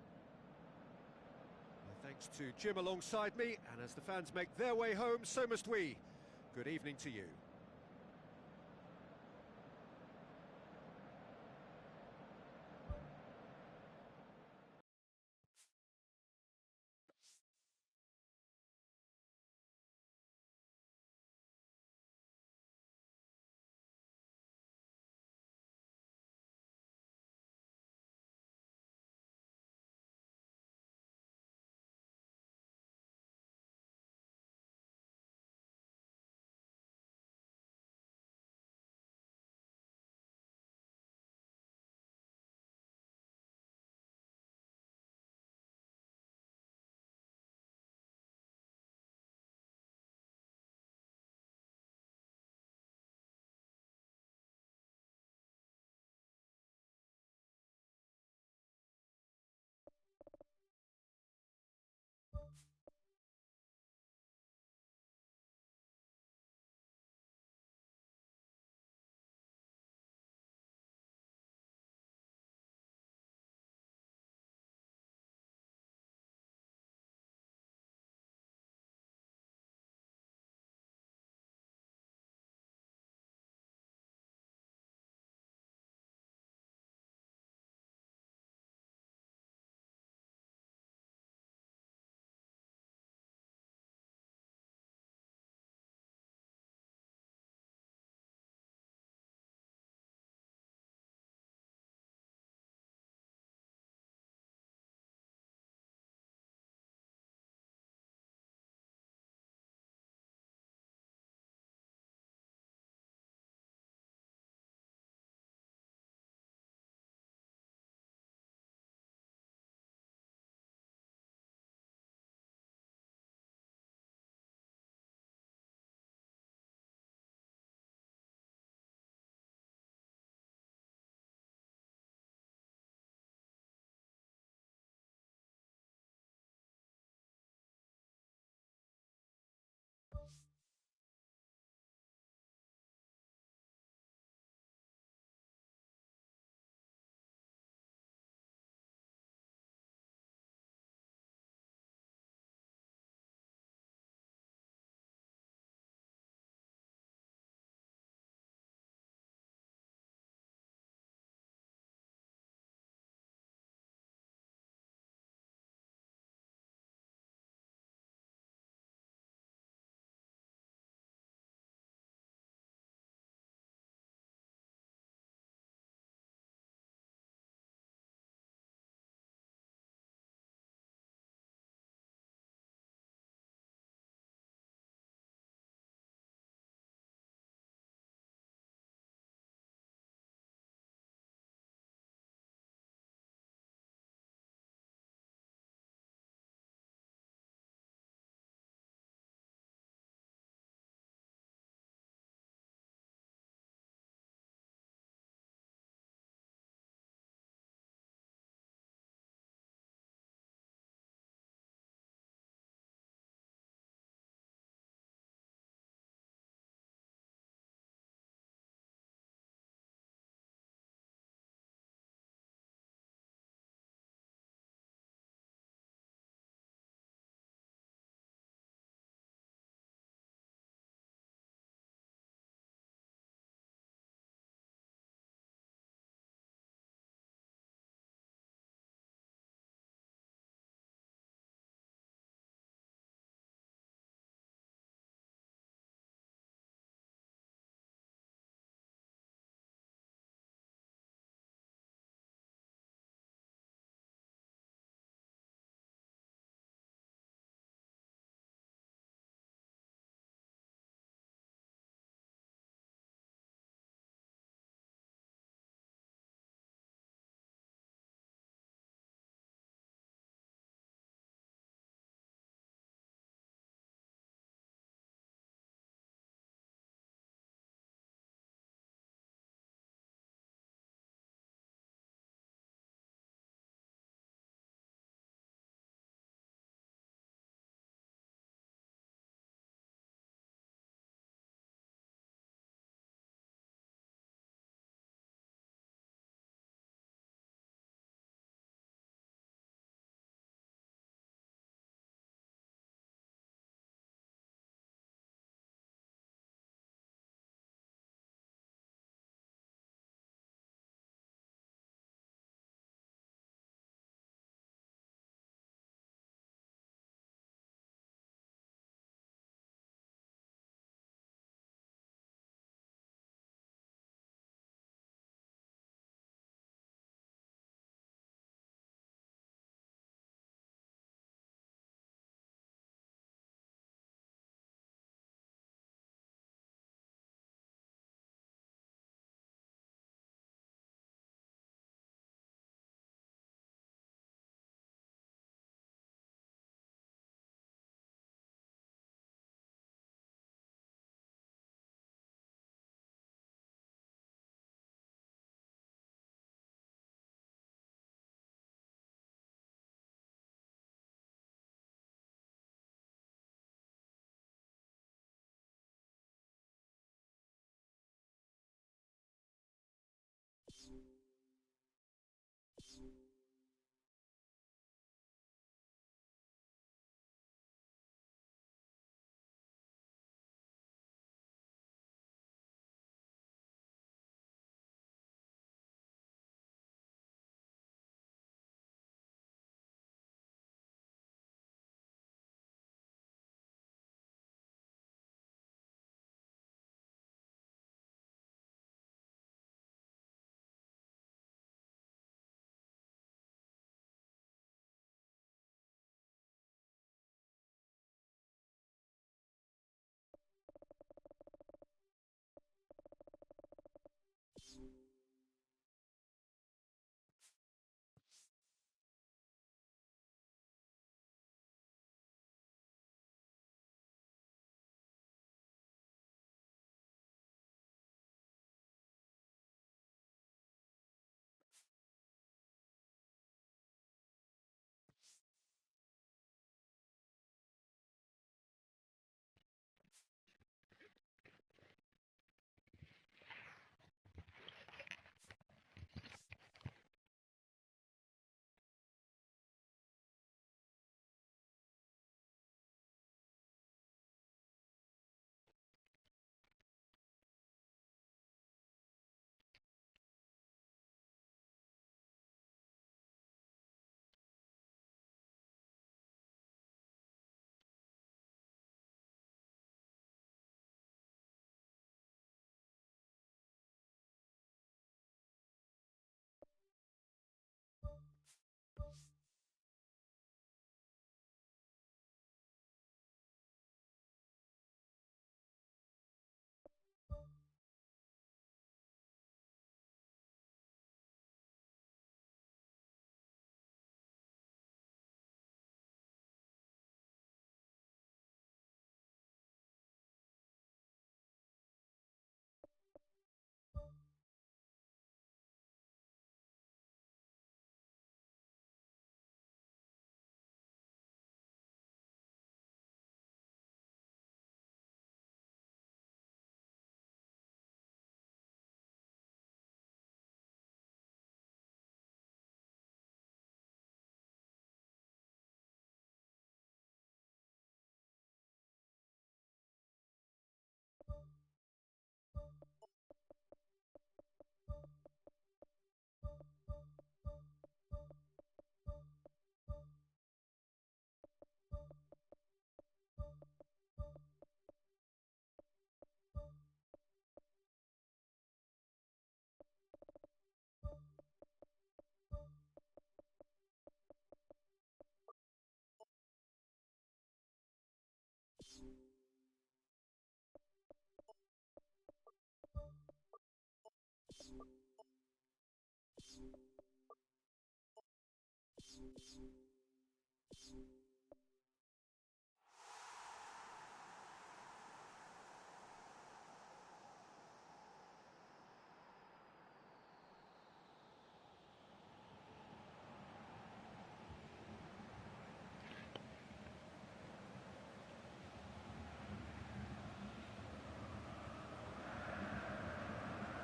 Well, thanks to Jim alongside me, and as the fans make their way home, so must we. Good evening to you.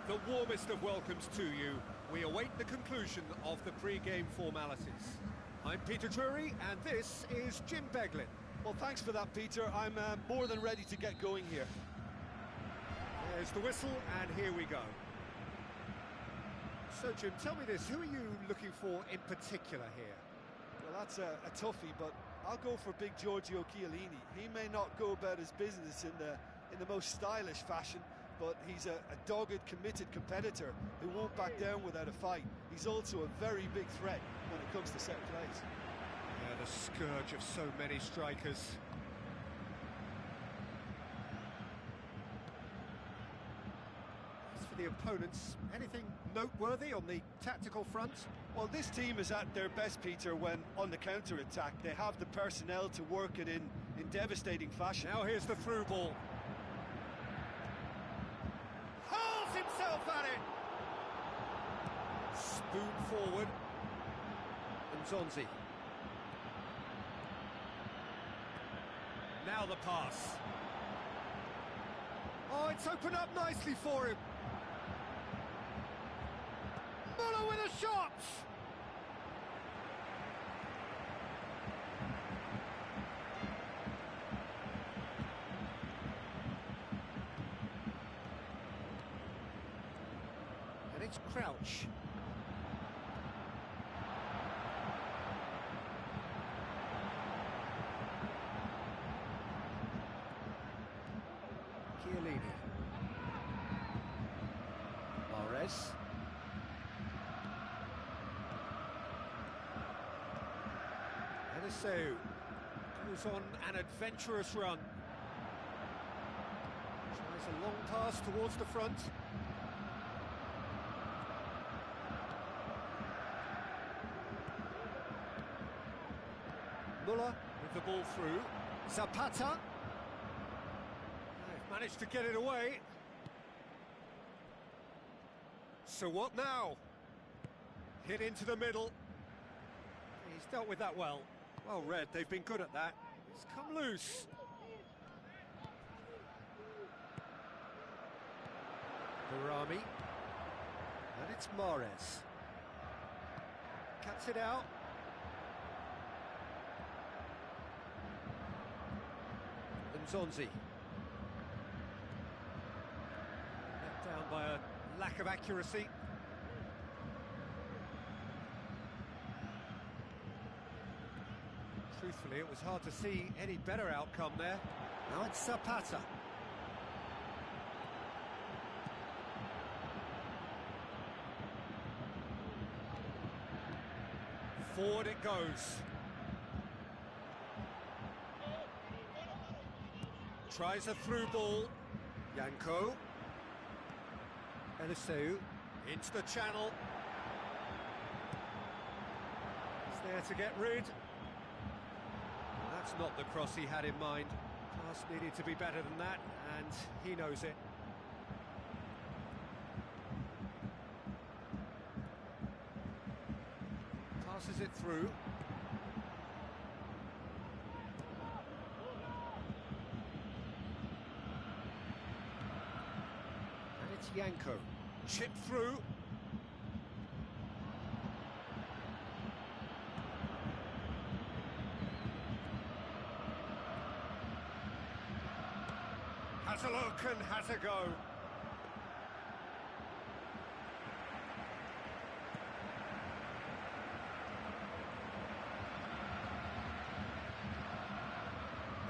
The warmest of welcomes to you. We await the conclusion of the pre-game formalities. I'm Peter Drury, and this is Jim Beglin. Well, thanks for that, Peter. I'm more than ready to get going here. There's the whistle, and here we go. So, Jim, tell me this, who are you looking for in particular here? Well, that's a toughie, but I'll go for big Giorgio Chiellini. He may not go about his business in the most stylish fashion, but he's a dogged, committed competitor who won't back down without a fight. He's also a very big threat when it comes to set plays. Yeah, the scourge of so many strikers. As for the opponents, anything noteworthy on the tactical front? Well, this team is at their best, Peter, when on the counter-attack. They have the personnel to work it in devastating fashion. Now here's the through ball. Himself at it. Spoon forward. And Zonzi. Now the pass. Oh, it's opened up nicely for him. shots! And it's Crouch. Chiellini. Mahrez. Eliseu goes on an adventurous run. Tries a long pass towards the front. Muller with the ball through. Zapata. They've managed to get it away. So what now? Hit into the middle. He's dealt with that well. Well read, they've been good at that. It's come loose. Varami. And it's Mahrez. Cuts it out. Nzonzi. Let down by a lack of accuracy. Truthfully, it was hard to see any better outcome there. Now it's Zapata. Forward it goes. Tries a through ball. Yanko. Eliseu into the channel. He's there to get rid. That's not the cross he had in mind. Pass needed to be better than that, and he knows it. Passes it through. And it's Yanko. Chip through. Has a look and has a go.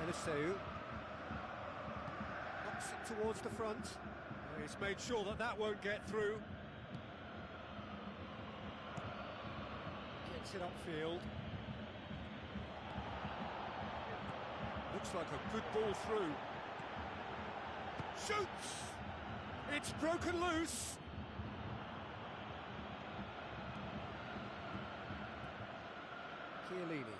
Eliseu knocks it towards the front. He's made sure that that won't get through. Gets it upfield. Looks like a good ball through. Shoots! It's broken loose. Chiellini.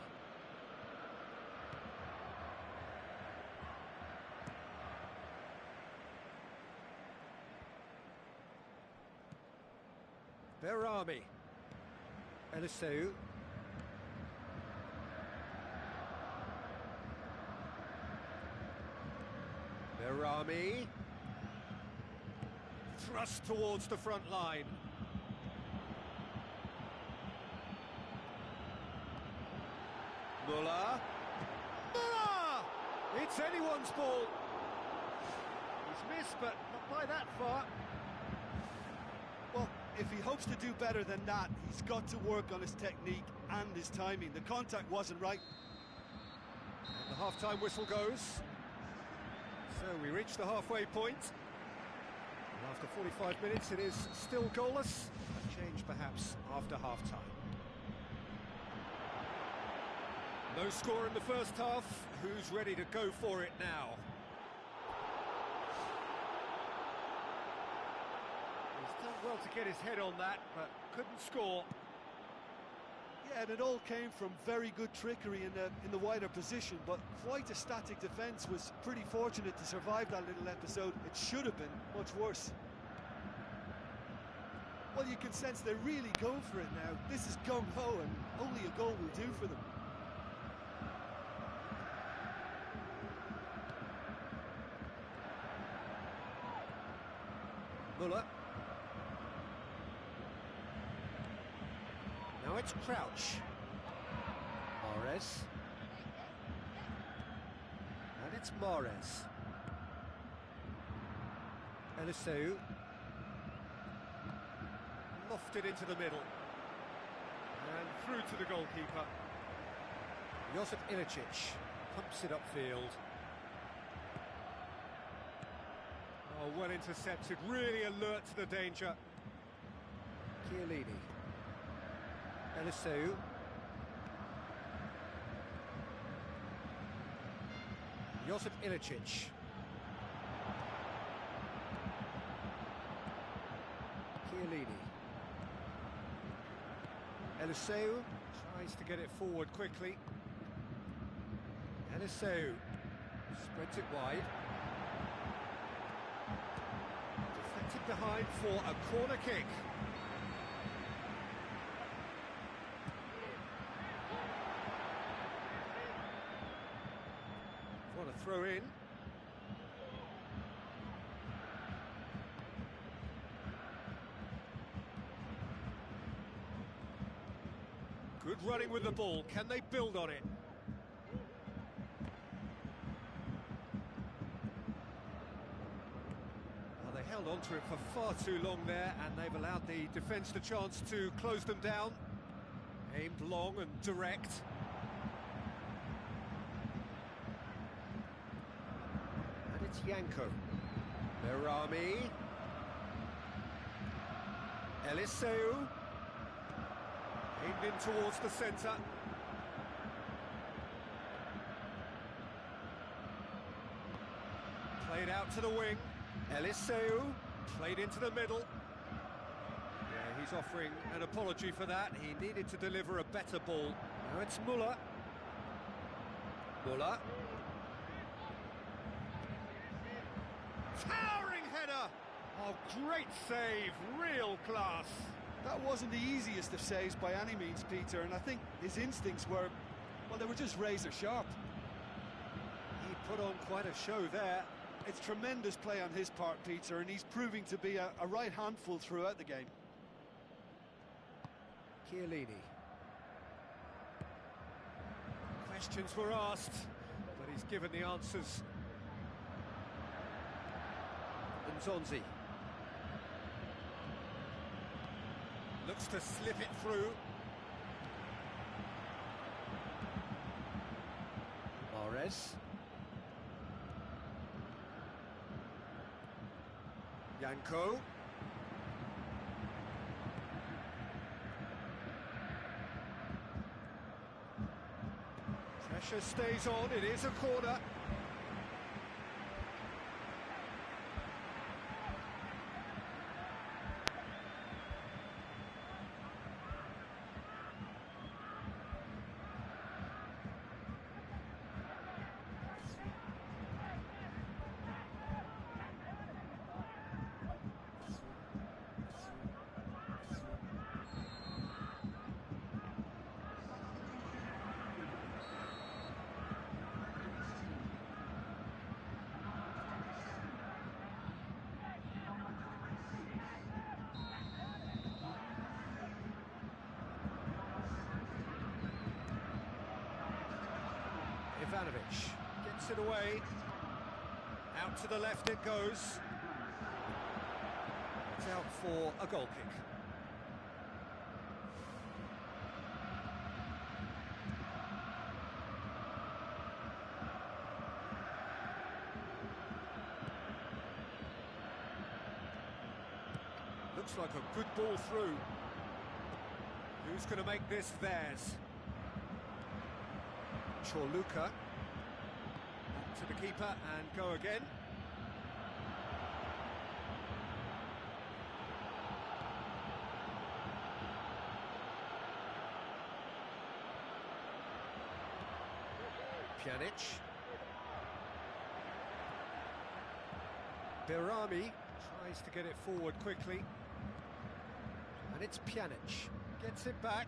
Varami. Eliseu. Varami. Thrust towards the front line. Muller. Muller! It's anyone's ball. He's missed, but not by that far. Well, if he hopes to do better than that, he's got to work on his technique and his timing. The contact wasn't right. And the half-time whistle goes. So we reach the halfway point. And after 45 minutes, it is still goalless. A change, perhaps, after half-time. No score in the first half. Who's ready to go for it now? He's done well to get his head on that, but couldn't score. Yeah, and it all came from very good trickery in the wider position, but quite a static defence. Was pretty fortunate to survive that little episode. It should have been much worse. Well, you can sense they're really going for it now. This is gung-ho, and only a goal will do for them. Muller. Now it's Crouch. Mahrez. And it's Mahrez. Eliseu. Lofted into the middle. And through to the goalkeeper. Josip Ilicic pumps it upfield. Oh, well intercepted, really alert to the danger. Chiellini. Eliseu. Josip Ilicic. Chiellini. Eliseu tries to get it forward quickly. Eliseu spreads it wide. Deflected behind for a corner kick. What a throw in. Good running with the ball. Can they build on it? Well, they held on to it for far too long there, and they've allowed the defence the chance to close them down. Aimed long and direct. And it's Yanko. Berami. Eliseu. Aimed in towards the centre. Played out to the wing. Eliseu played into the middle. Yeah, he's offering an apology for that. He needed to deliver a better ball. Now it's Muller. Muller. Towering header! Oh, great save, real class. That wasn't the easiest of saves by any means, Peter, and I think his instincts were, well, they were just razor sharp. He put on quite a show there. It's tremendous play on his part, Peter, and he's proving to be a right handful throughout the game. Chiellini. Questions were asked, but he's given the answers. Nzonzi. Looks to slip it through. Mahrez. Yanko. Pressure stays on, it is a corner. Ivanovic gets it away. Out to the left it goes. It's out for a goal kick. Looks like a good ball through. Who's going to make this theirs? Chorluka. To the keeper and go again. Pjanic. Berami tries to get it forward quickly. And it's Pjanic. Gets it back.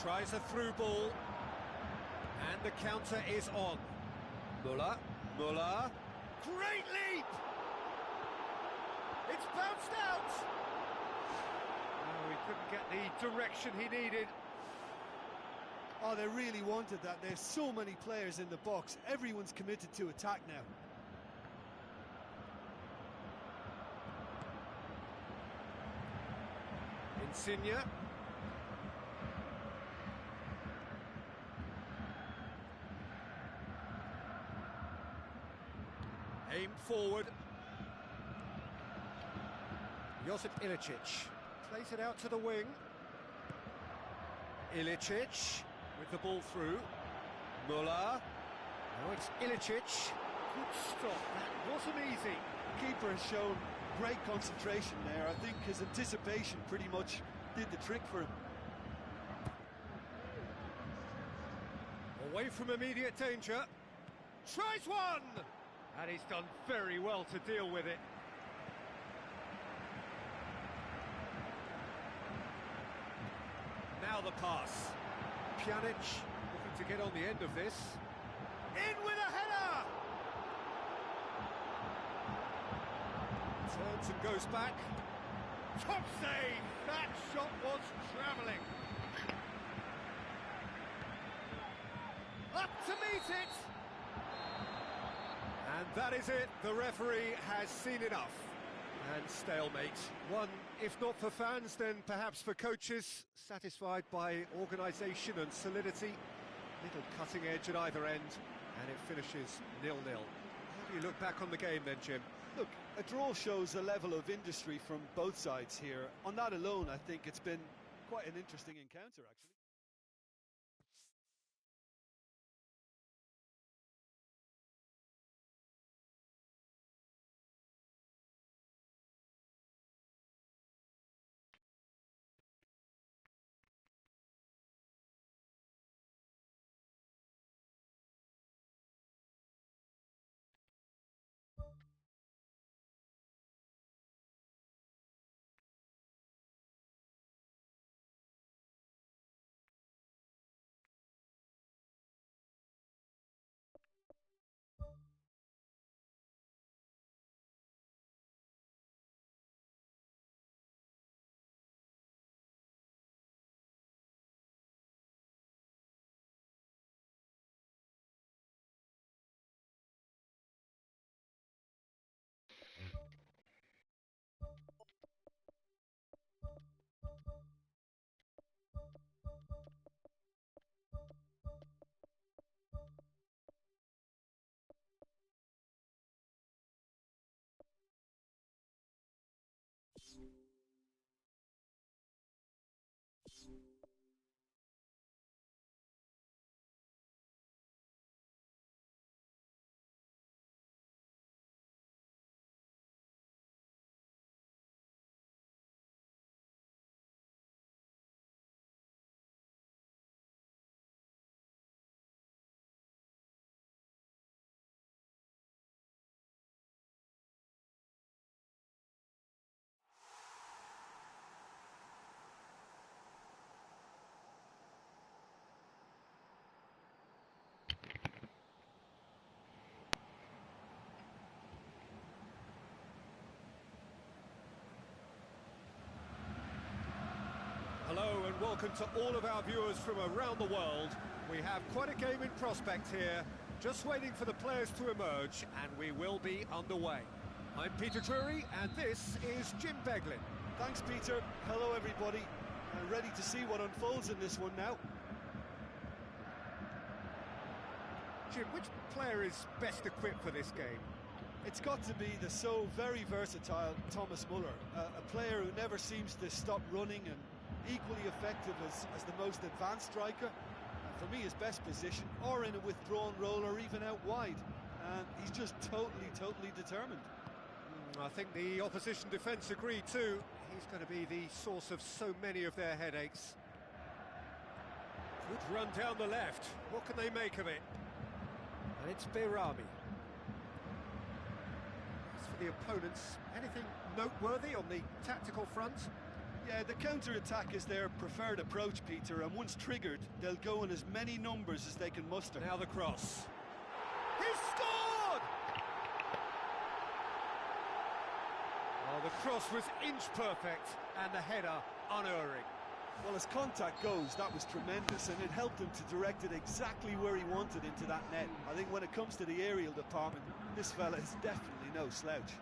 Tries a through ball. And the counter is on. Muller. Muller. Great leap! It's bounced out! No, he couldn't get the direction he needed. Oh, they really wanted that. There's so many players in the box. Everyone's committed to attack now. Insigne. Aimed forward. Josip Ilicic plays it out to the wing. Ilicic with the ball through. Muller. Now it's Ilicic. Good stop. That wasn't easy. Keeper has shown great concentration there. I think his anticipation pretty much did the trick for him. Away from immediate danger. Tries one! And he's done very well to deal with it. Now the pass. Pjanic looking to get on the end of this. In with a header! Turns and goes back. Top save! That shot was travelling. Up to meet it! And that is it. The referee has seen enough. And stalemate. One, if not for fans, then perhaps for coaches, satisfied by organisation and solidity. Little cutting edge at either end, and it finishes 0-0. How do you look back on the game then, Jim? Look, a draw shows a level of industry from both sides here. On that alone, I think it's been quite an interesting encounter, actually. Hello and welcome to all of our viewers from around the world. We have quite a game in prospect here, just waiting for the players to emerge, and we will be underway. I'm Peter Drury, and this is Jim Beglin. Thanks, Peter. Hello, everybody. Ready to see what unfolds in this one now. Jim, which player is best equipped for this game? It's got to be the so very versatile Thomas Muller, a player who never seems to stop running and equally effective as the most advanced striker. For me, his best position, or in a withdrawn role, or even out wide. And he's just totally determined. I think the opposition defence agree too. He's going to be the source of so many of their headaches. Good run down the left. What can they make of it? And it's Behrami. As for the opponents, anything noteworthy on the tactical front? Yeah, the counter-attack is their preferred approach, Peter, and once triggered, they'll go in as many numbers as they can muster. Now the cross. He's scored! Oh, the cross was inch perfect, and the header unerring. Well, as contact goes, that was tremendous, and it helped him to direct it exactly where he wanted into that net. I think when it comes to the aerial department, this fella is definitely no slouch.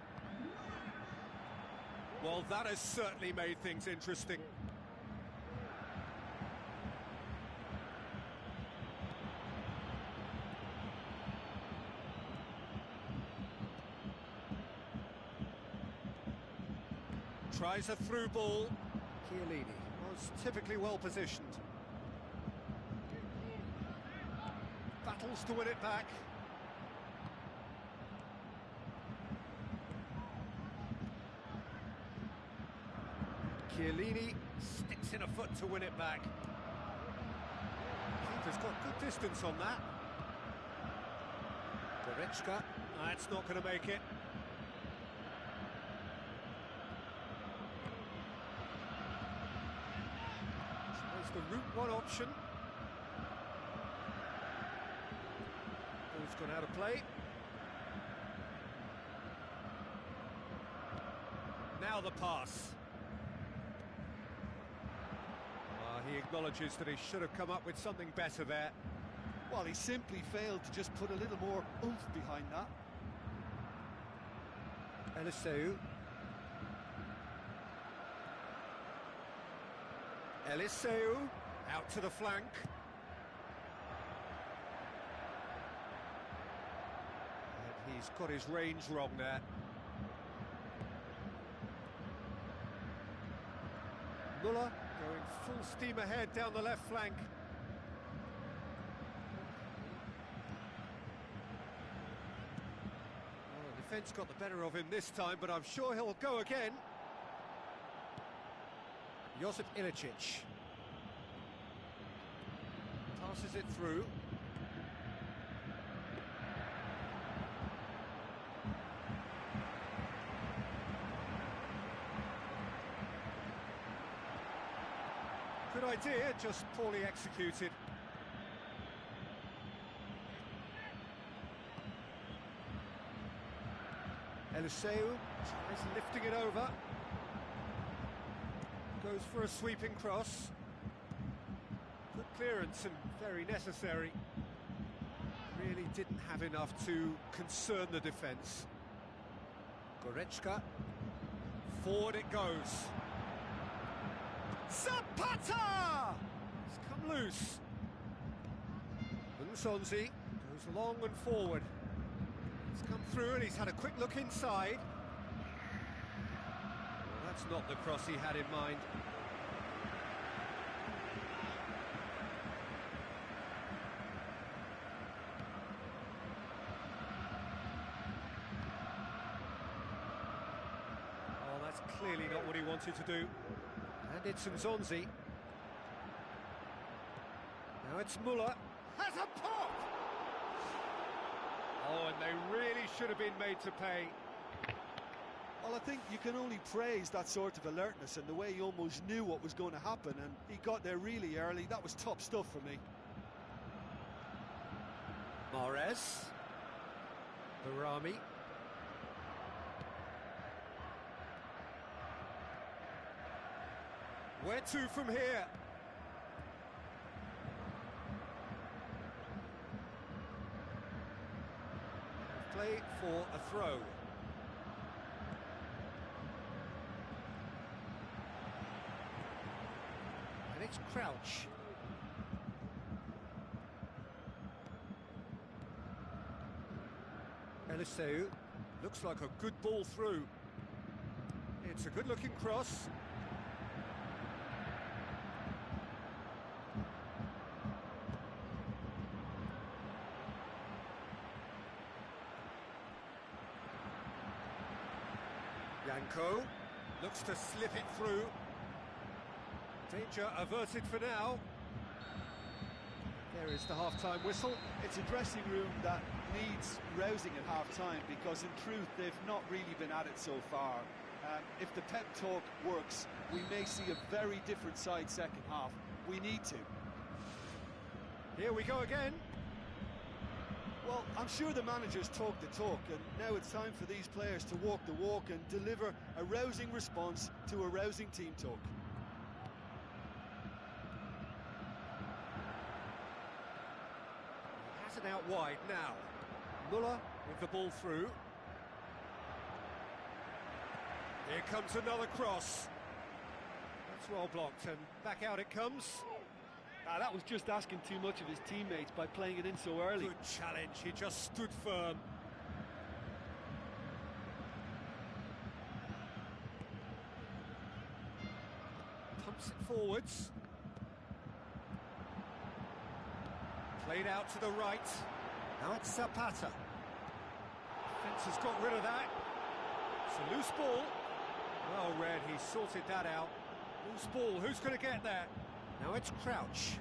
Well, that has certainly made things interesting. Tries a through ball. Chiellini was typically well positioned. Battles to win it back. Chiellini sticks in a foot to win it back. Keeper's got good distance on that. Goretzka, that's not going to make it. Tries the route one option. Ball's gone out of play. Now the pass. He acknowledges that he should have come up with something better there. Well, he simply failed to just put a little more oomph behind that. Eliseu. Eliseu out to the flank. And he's got his range wrong there. Muller going full steam ahead down the left flank. Well, the defence got the better of him this time, but I'm sure he'll go again. Josip Ilicic passes it through. Good idea, just poorly executed. Eliseu tries lifting it over. Goes for a sweeping cross. Good clearance and very necessary. Really didn't have enough to concern the defence. Goretzka. Forward it goes. Zapata! It's come loose. Nsonzi goes long and forward. He's come through and he's had a quick look inside. Well, that's not the cross he had in mind. Oh, that's clearly not what he wanted to do. And it's Nsonzi. Now it's Muller. Has a pop! Oh, and they really should have been made to pay. Well, I think you can only praise that sort of alertness and the way he almost knew what was going to happen, and he got there really early. That was top stuff for me. Mahrez. Barami. Where to from here? Play for a throw. And it's Crouch. Eliseu looks like a good ball through. It's a good-looking cross. Yanko looks to slip it through. Danger averted for now. There is the half-time whistle. It's a dressing room that needs rousing at half-time because, in truth, they've not really been at it so far. If the pep talk works, we may see a very different side second half. We need to. Here we go again. Well, I'm sure the managers talk the talk, and now it's time for these players to walk the walk and deliver a rousing response to a rousing team talk. and out wide now. Muller with the ball through. Here comes another cross. That's well blocked, and back out it comes. That was just asking too much of his teammates by playing it in so early. Good challenge, he just stood firm. Pumps it forwards. Played out to the right. Now it's Zapata. Defence has got rid of that. It's a loose ball. Well read, he sorted that out. Loose ball, who's going to get there? Now it's Crouch.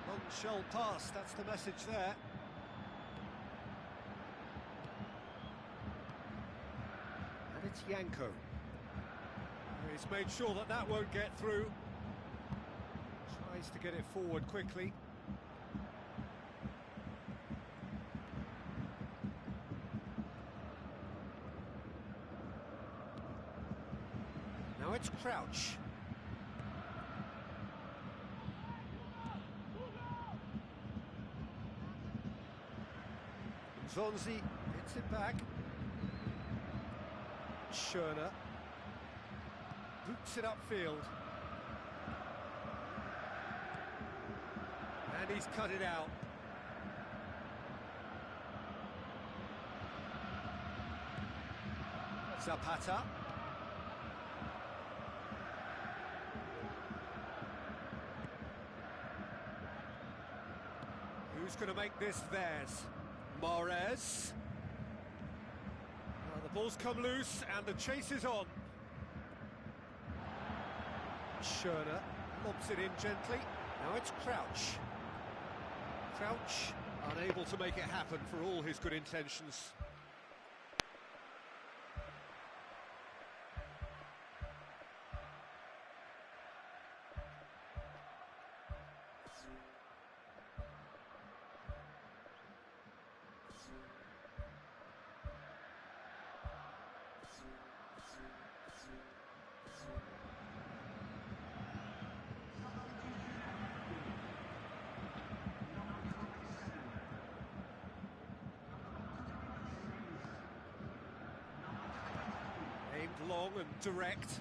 Long shell pass, that's the message there. And it's Yanko. He's made sure that that won't get through. Tries to get it forward quickly. Now it's Crouch. Zonzi hits it back. Schöner boots it upfield. And he's cut it out. Zapata. Who's going to make this theirs? Mahrez. Well, the ball's come loose and the chase is on. Schöner lobs it in gently. Now it's Crouch. Crouch unable to make it happen for all his good intentions. Aimed long and direct.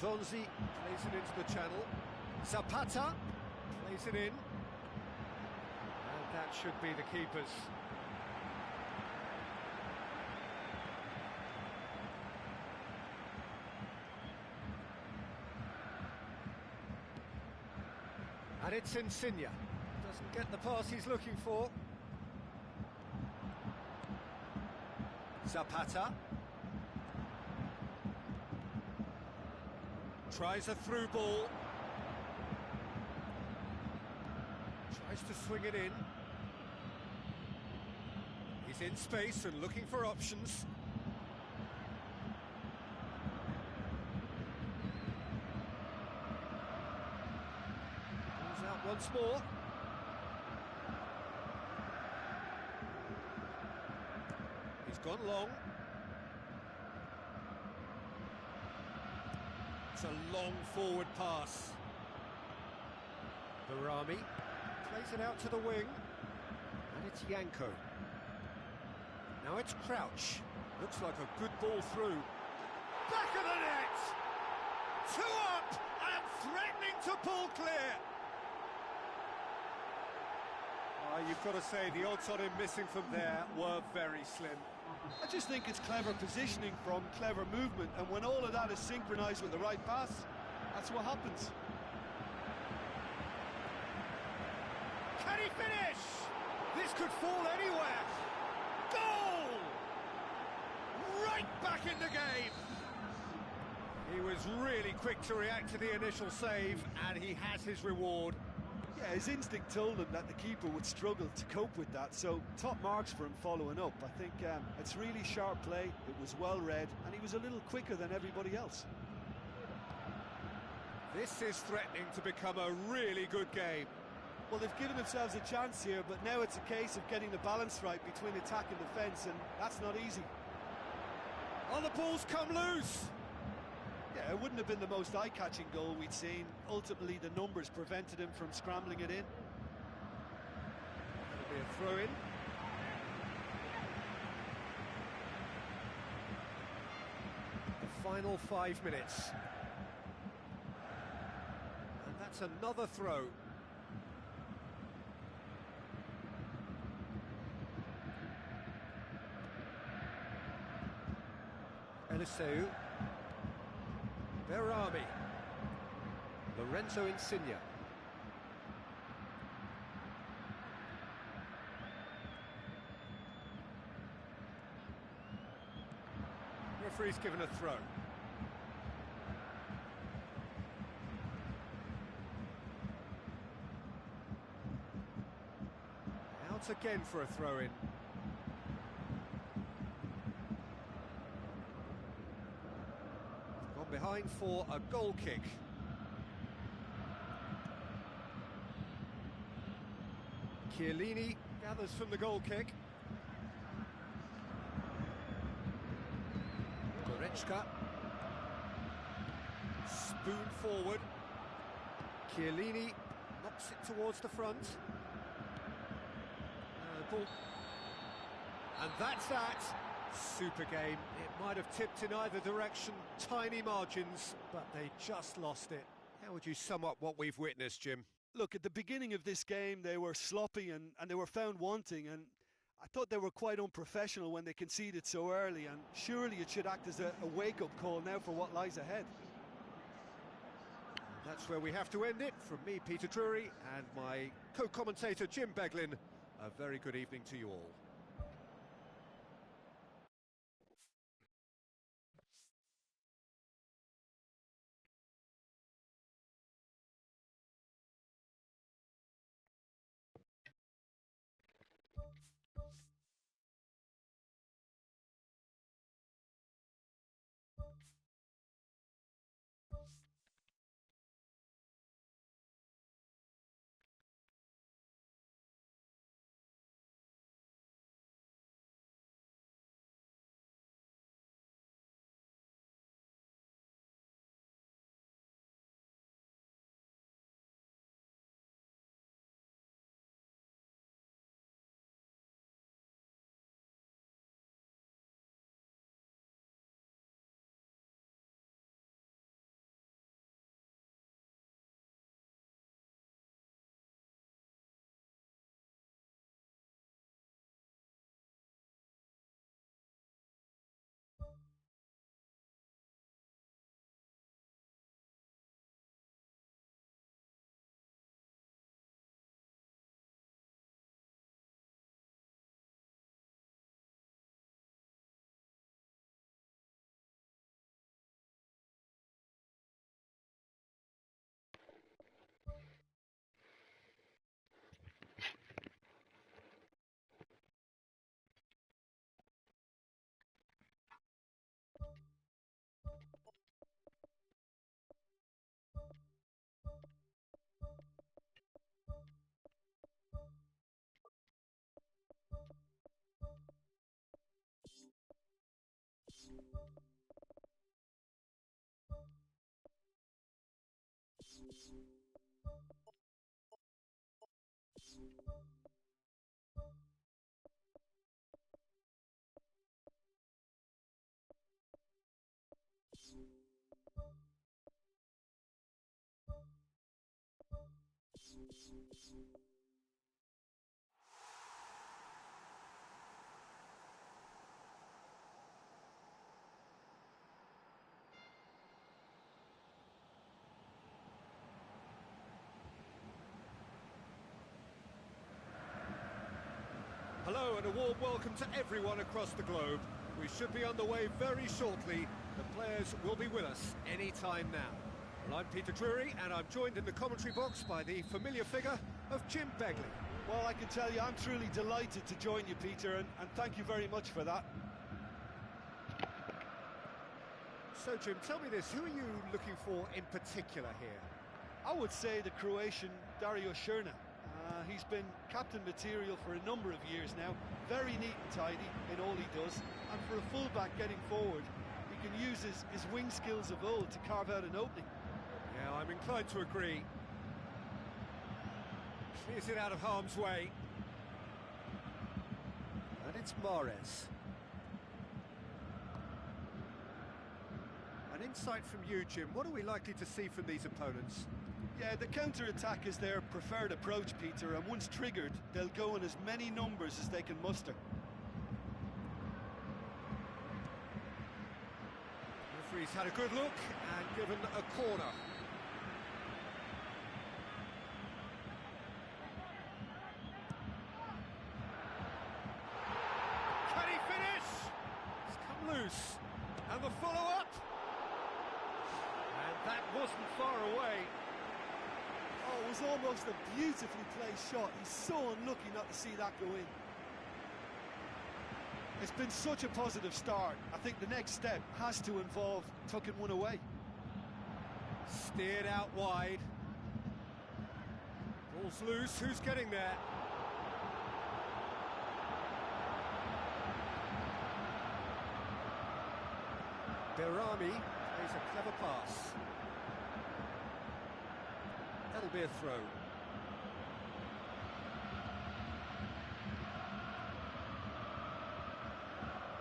Zonzi plays it into the channel. Zapata plays it in. And that should be the keeper's. And it's Insigne. Doesn't get the pass he's looking for. Zapata. Tries a through ball. Tries to swing it in. He's in space and looking for options. Pulls out once more. He's gone long. It's a long forward pass. Barami plays it out to the wing. And it's Yanko. Now it's Crouch. Looks like a good ball through. Back of the net! 2 up and threatening to pull clear. You've got to say the odds on him missing from there were very slim. I just think it's clever positioning from clever movement, and when all of that is synchronised with the right pass, that's what happens. Can he finish? This could fall anywhere. Goal! Right back in the game. He was really quick to react to the initial save, and he has his reward. Yeah, his instinct told him that the keeper would struggle to cope with that, so top marks for him following up. I think it's really sharp play, it was well read, and he was a little quicker than everybody else. This is threatening to become a really good game. Well, they've given themselves a chance here, but now it's a case of getting the balance right between attack and defence, and that's not easy. Oh, the ball's come loose. Yeah, it wouldn't have been the most eye-catching goal we'd seen. Ultimately, the numbers prevented him from scrambling it in. That'll be a throw-in. The final 5 minutes. And that's another throw. Eliseu, Berami, Lorenzo Insigne. Referee's given a throw. Out again for a throw-in. Behind for a goal kick. Chiellini gathers from the goal kick. Goretzka. Spoon forward. Chiellini knocks it towards the front. And that's that. Super game. It might have tipped in either direction, tiny margins, but they just lost it. How would you sum up what we've witnessed, Jim? Look, at the beginning of this game, they were sloppy and they were found wanting, and I thought they were quite unprofessional when they conceded so early, and surely it should act as a wake-up call now for what lies ahead. That's where we have to end it. From me, Peter Drury, and my co-commentator, Jim Beglin, a very good evening to you all. Hello and a warm welcome to everyone across the globe. We should be on the way very shortly. The players will be with us any time now. Well, I'm Peter Drury and I'm joined in the commentary box by the familiar figure of Jim Beglin. Well, I can tell you I'm truly delighted to join you, Peter, and thank you very much for that. So, Jim, tell me this, who are you looking for in particular here? I would say the Croatian Dario Srna. He's been captain material for a number of years now, very neat and tidy in all he does, and for a fullback getting forward, He can use his wing skills of old to carve out an opening. Yeah, I'm inclined to agree. Clears it out of harm's way. And it's Mahrez. An insight from you, Jim. What are we likely to see from these opponents? Yeah, the counter-attack is their preferred approach, Peter, and once triggered, they'll go in as many numbers as they can muster. The referee's had a good look and given a corner. Can he finish? It's come loose. And the follow-up. And that wasn't far away. Oh, it was almost a beautifully placed shot. He's so unlucky not to see that go in. It's been such a positive start. I think the next step has to involve tucking one away. Steered out wide. Ball's loose. Who's getting there? Berami plays a clever pass. That'll be a throw.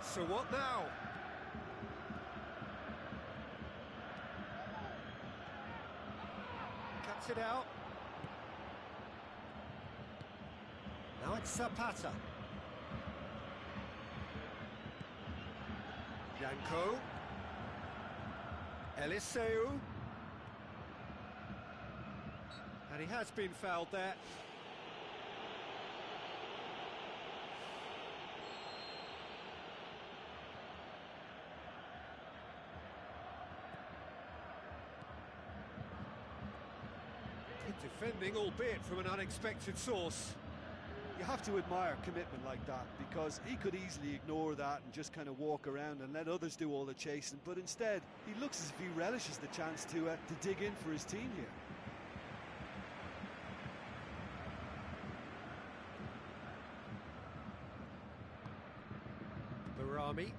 So what now? Cuts it out. Now it's Zapata. Yanko. Eliseu. And he has been fouled there. Good defending, albeit from an unexpected source. You have to admire commitment like that, because he could easily ignore that and just kind of walk around and let others do all the chasing, but instead he looks as if he relishes the chance to dig in for his team here. Berami.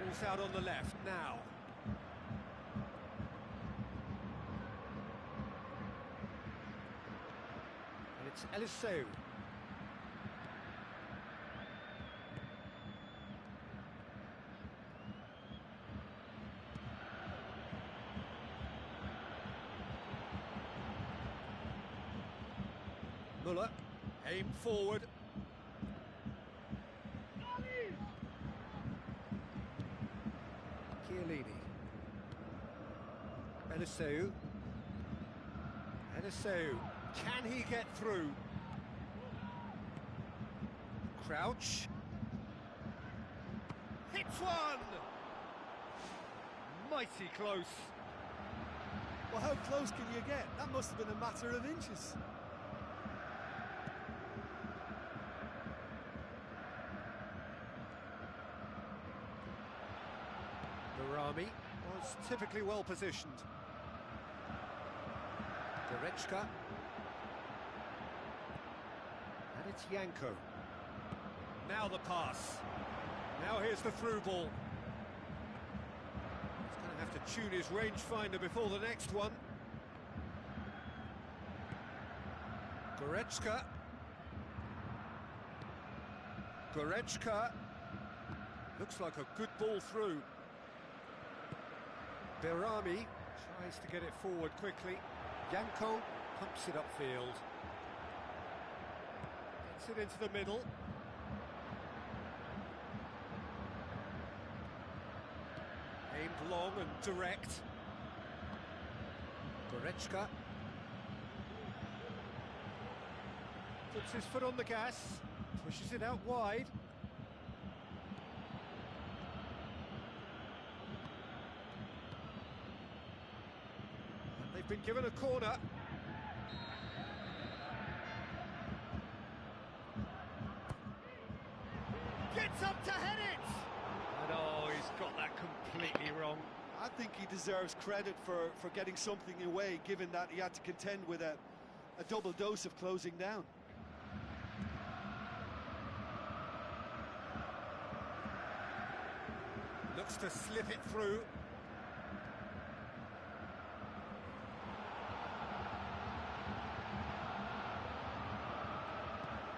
Ball's out on the left now. And it's Eliseu. Muller, aim forward. Chiellini. Eliseu. Eliseu. Can he get through? Crouch. Hits one! Mighty close. Well, how close can you get? That must have been a matter of inches. Berami was typically well positioned. Goretzka. And it's Yanko. Now the pass. Now here's the through ball. He's going to have to tune his rangefinder before the next one. Goretzka. Goretzka. Looks like a good ball through. Berami tries to get it forward quickly. Yanko pumps it upfield. Gets it into the middle. Aimed long and direct. Goretzka. Puts his foot on the gas. Pushes it out wide. Been given a corner. Gets up to head it! And oh, he's got that completely wrong. I think he deserves credit for getting something away, given that he had to contend with a double dose of closing down. Looks to slip it through.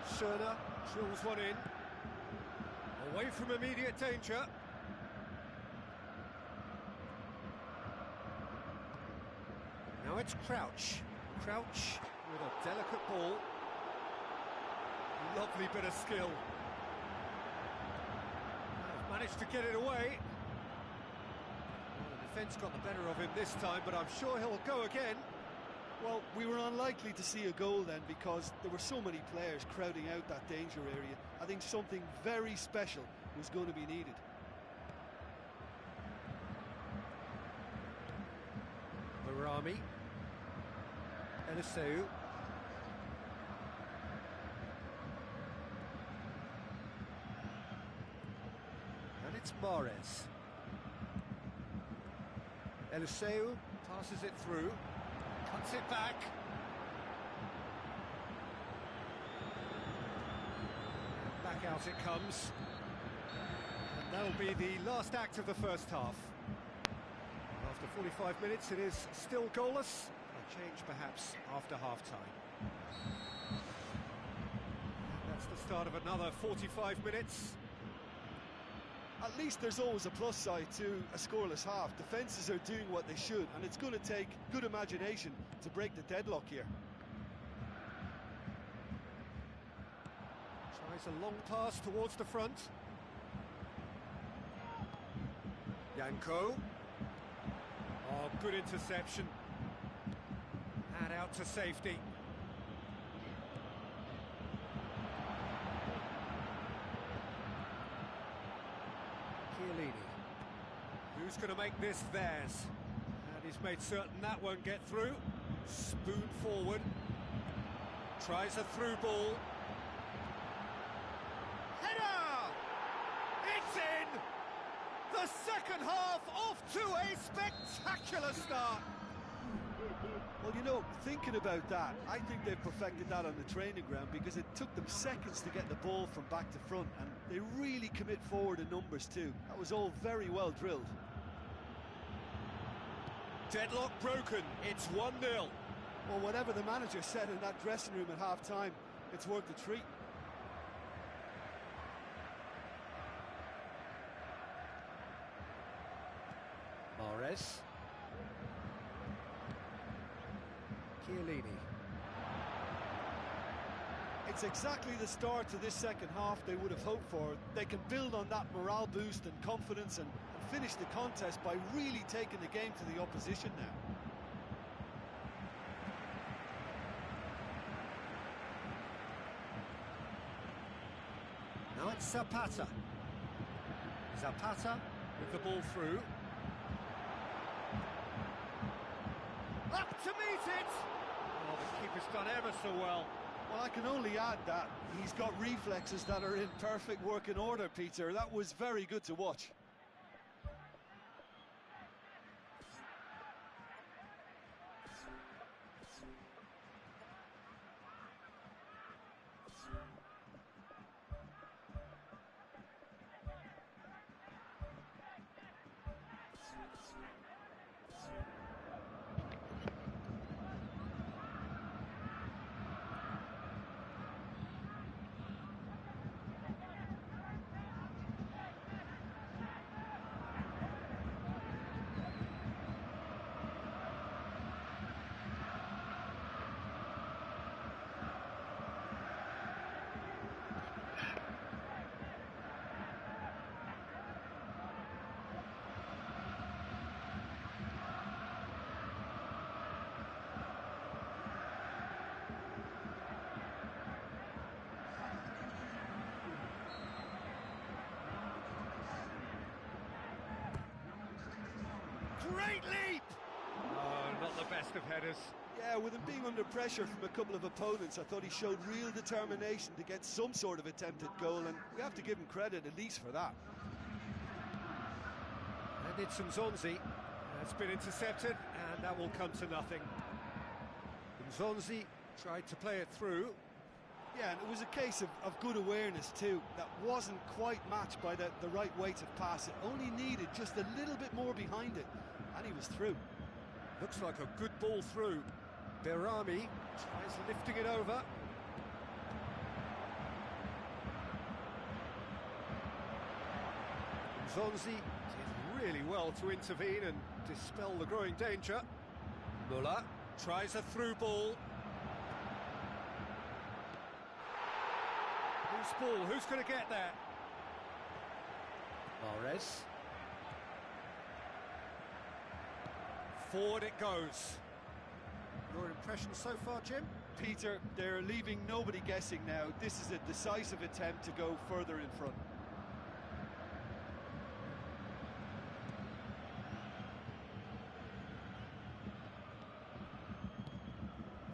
Schöner drills one in. Away from immediate danger. Now it's Crouch. Crouch with a delicate ball. Lovely bit of skill. Managed to get it away. Well, the defence got the better of him this time, but I'm sure he'll go again. Well, we were unlikely to see a goal then because there were so many players crowding out that danger area. I think something very special was going to be needed. Barami. Eliseu. And it's Mahrez. Eliseu passes it through. Cuts it back. Back out it comes. And that'll be the last act of the first half. After 45 minutes, it is still goalless. A change perhaps after half-time. That's the start of another 45 minutes. At least there's always a plus side to a scoreless half. Defences are doing what they should, and it's going to take good imagination to break the deadlock here. Tries a long pass towards the front. Yanko. Oh, good interception. And out to safety. Chiellini. Who's going to make this theirs? And he's made certain that won't get through. Spoon forward. Tries a through ball. Header! It's in! The second half off to a spectacular start. Well, you know, thinking about that, I think they've perfected that on the training ground because it took them seconds to get the ball from back to front, and they really commit forward in numbers too. That was all very well drilled. Deadlock broken, it's 1-0. Well, whatever the manager said in that dressing room at half-time, it's worth the treat. Mahrez. Chiellini. It's exactly the start to this second half they would have hoped for. They can build on that morale boost and confidence and finish the contest by really taking the game to the opposition now. Now it's Zapata. Zapata with the ball through. Up to meet it! Oh, the keeper's done ever so well. Well, I can only add that he's got reflexes that are in perfect working order, Peter. That was very good to watch. Great leap! Oh, not the best of headers. Yeah, with him being under pressure from a couple of opponents, I thought he showed real determination to get some sort of attempted goal, and we have to give him credit at least for that. And it's Nzonzi. That's been intercepted, and that will come to nothing. Nzonzi tried to play it through. Yeah, and it was a case of good awareness too. That wasn't quite matched by the right weight of pass. It only needed just a little bit more behind it, and he was through. Looks like a good ball through. Berami tries lifting it over. Zonzi did really well to intervene and dispel the growing danger. Muller tries a through ball. Loose ball, who's going to get there? Mahrez. Forward it goes. Your impression so far, Jim? Peter, they're leaving nobody guessing now. This is a decisive attempt to go further in front.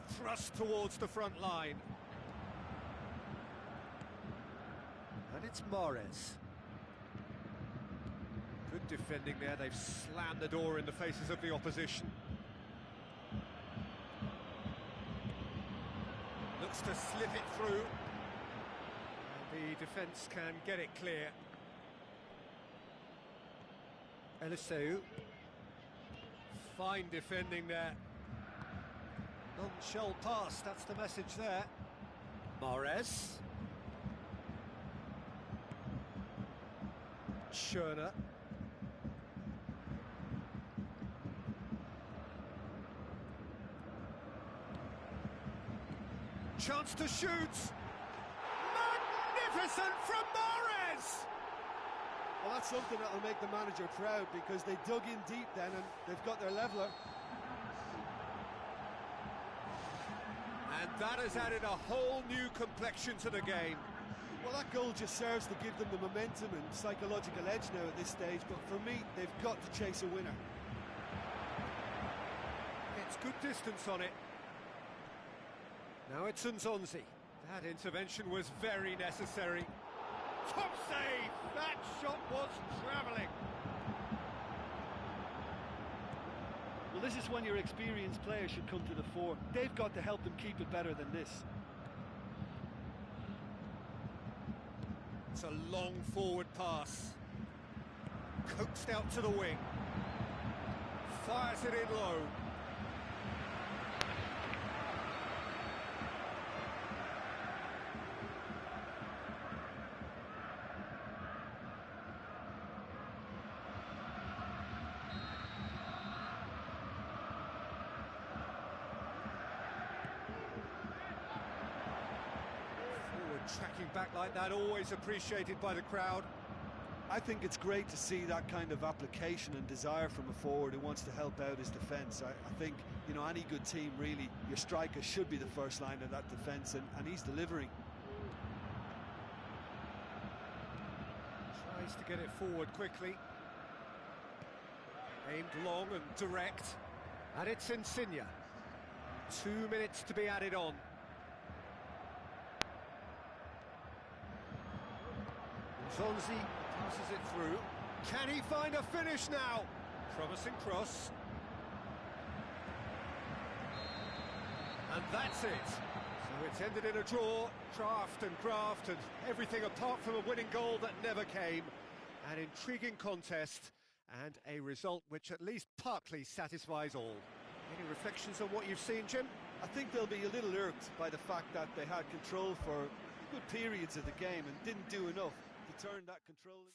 Thrust towards the front line. And it's Mahrez. Good defending there, they've slammed the door in the faces of the opposition. Looks to slip it through. And the defence can get it clear. Eliseu. Fine defending there. Non-shell pass, that's the message there. Mahrez. Schöner. Chance to shoot. Magnificent from Mahrez! Well, that's something that'll make the manager proud, because they dug in deep then and they've got their leveller. And that has added a whole new complexion to the game. Well, that goal just serves to give them the momentum and psychological edge now at this stage, but for me, they've got to chase a winner. It's good distance on it. Now it's Nzonzi. That intervention was very necessary. Top save! That shot was travelling. Well, this is when your experienced players should come to the fore. They've got to help them keep it better than this. It's a long forward pass. Coaxed out to the wing. Fires it in low. Tracking back like that, always appreciated by the crowd. I think it's great to see that kind of application and desire from a forward who wants to help out his defence. I think, you know, any good team, really, your striker should be the first line of that defence, and he's delivering. Tries to get it forward quickly. Aimed long and direct. And it's Insigne. 2 minutes to be added on. Zonzi passes it through. Can he find a finish now? Promising cross. And that's it. So it's ended in a draw. Craft and graft and everything apart from a winning goal that never came. An intriguing contest and a result which at least partly satisfies all. Any reflections on what you've seen, Jim? I think they'll be a little irked by the fact that they had control for good periods of the game and didn't do enough to turn that control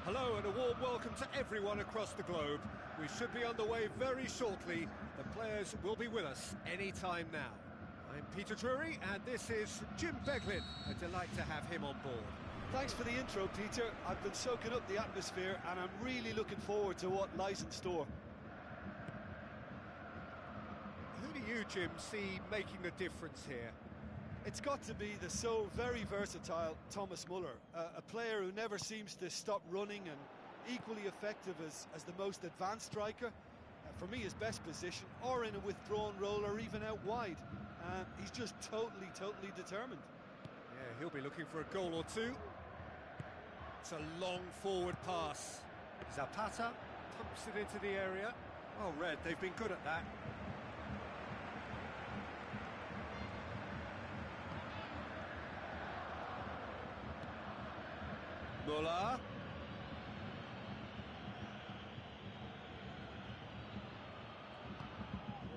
Hello and a warm welcome to everyone across the globe. We should be underway very shortly. The players will be with us any time now. I'm Peter Drury and this is Jim Beglin. A delight to have him on board. Thanks for the intro, Peter. I've been soaking up the atmosphere and I'm really looking forward to what lies in store. Who do you, Jim, see making the difference here? It's got to be the so very versatile Thomas Muller, a player who never seems to stop running and equally effective as the most advanced striker. For me, his best position, or in a withdrawn role, or even out wide. He's just totally determined. Yeah, he'll be looking for a goal or two. It's a long forward pass. Zapata pumps it into the area. Oh, Red, they've been good at that. Muller.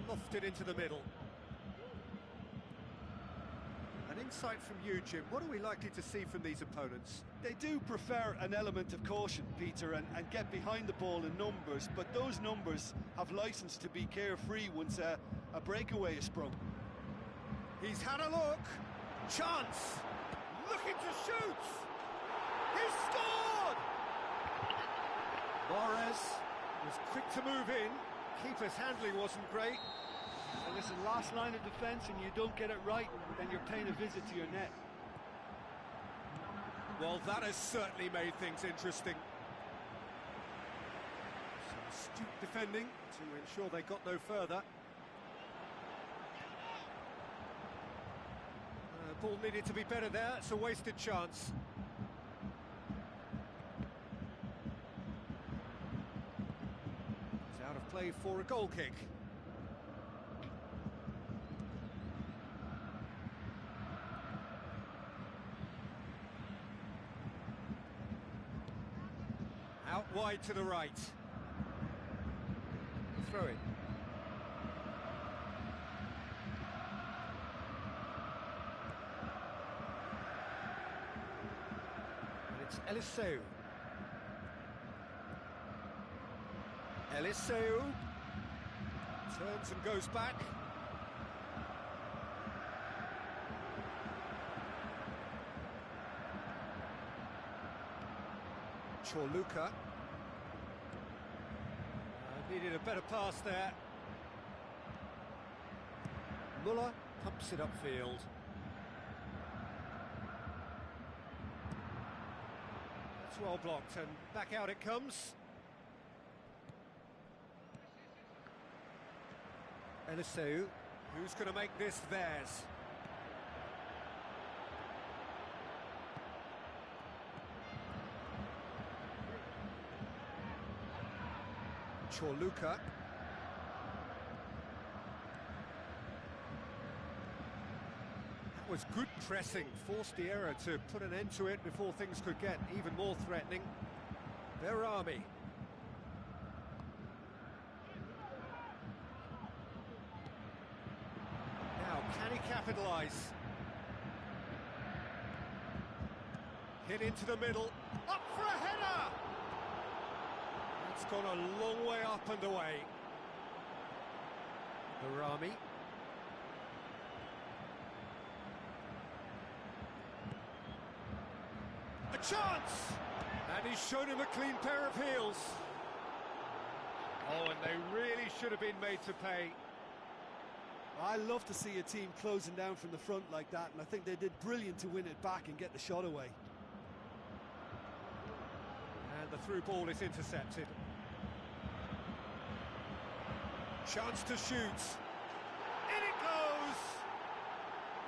Lofted into the middle. An insight from you, Jim. What are we likely to see from these opponents? They do prefer an element of caution, Peter, and get behind the ball in numbers, but those numbers have licence to be carefree once a breakaway is sprung. He's had a look. Chance. Looking to shoot. He's scored! Morez was quick to move in. Keeper's handling wasn't great. And listen, last line of defence and you don't get it right, then you're paying a visit to your net. Well, that has certainly made things interesting. Some astute defending to ensure they got no further. Ball needed to be better there. It's a wasted chance. It's out of play for a goal kick. Out wide to the right. Throw it. And it's Eliseu. Eliseu turns and goes back. Chorluka. Needed a better pass there. Muller pumps it upfield. That's well blocked and back out it comes. Eliseu, who's going to make this theirs? Chorluka. That was good pressing, forced the error to put an end to it before things could get even more threatening. Berami. Now, can he capitalise? Hit into the middle, up for a header! It's gone a long way up and away. Berami. A chance! And he's shown him a clean pair of heels. Oh, and they really should have been made to pay. I love to see a team closing down from the front like that, and I think they did brilliant to win it back and get the shot away. And the through ball is intercepted. Chance to shoot. In it goes!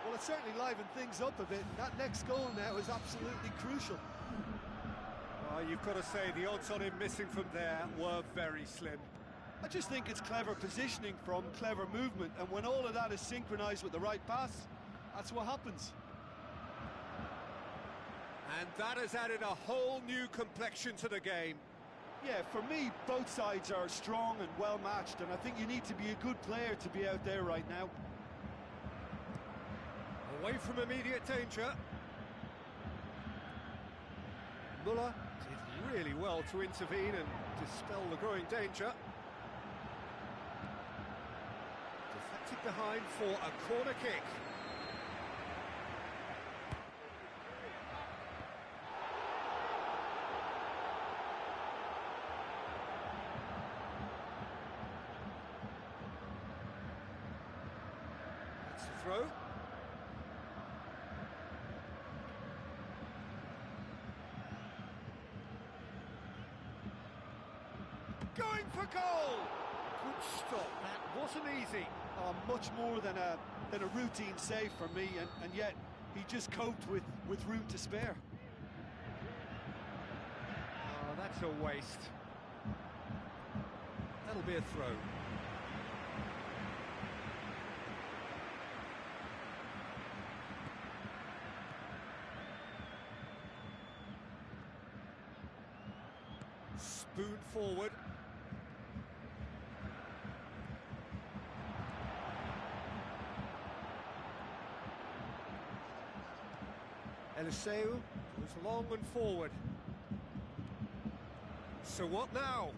Well, it certainly livened things up a bit, and that next goal now is absolutely crucial. Oh, you've got to say, the odds on him missing from there were very slim. I just think it's clever positioning from clever movement, and when all of that is synchronised with the right pass, that's what happens. And that has added a whole new complexion to the game. Yeah, for me, both sides are strong and well matched, and I think you need to be a good player to be out there right now. Away from immediate danger. Muller did really well to intervene and dispel the growing danger. Deflected behind for a corner kick. That's the throw. Going for goal! Good stop, that wasn't easy. Much more than a routine save for me, and yet he just coped with room to spare. Oh, that's a waste. That'll be a throw. Spoon forward. Eliseu goes long and forward. So what now?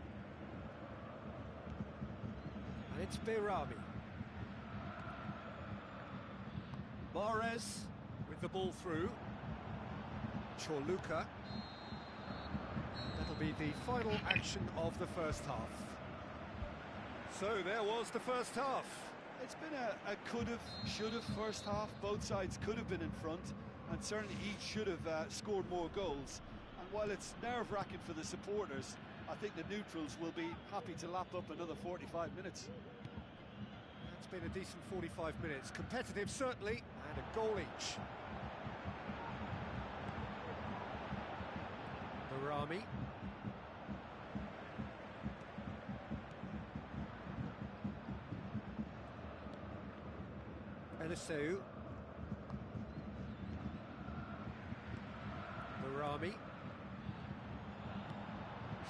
And it's Behrami. Mahrez with the ball through. Chorluka. That'll be the final action of the first half. So there was the first half. It's been a could-have, should-have first half. Both sides could have been in front, and certainly each should have scored more goals. And while it's nerve-wracking for the supporters, I think the neutrals will be happy to lap up another 45 minutes. It's been a decent 45 minutes. Competitive, certainly, and a goal each. Behrami. Eliseu. Behrami.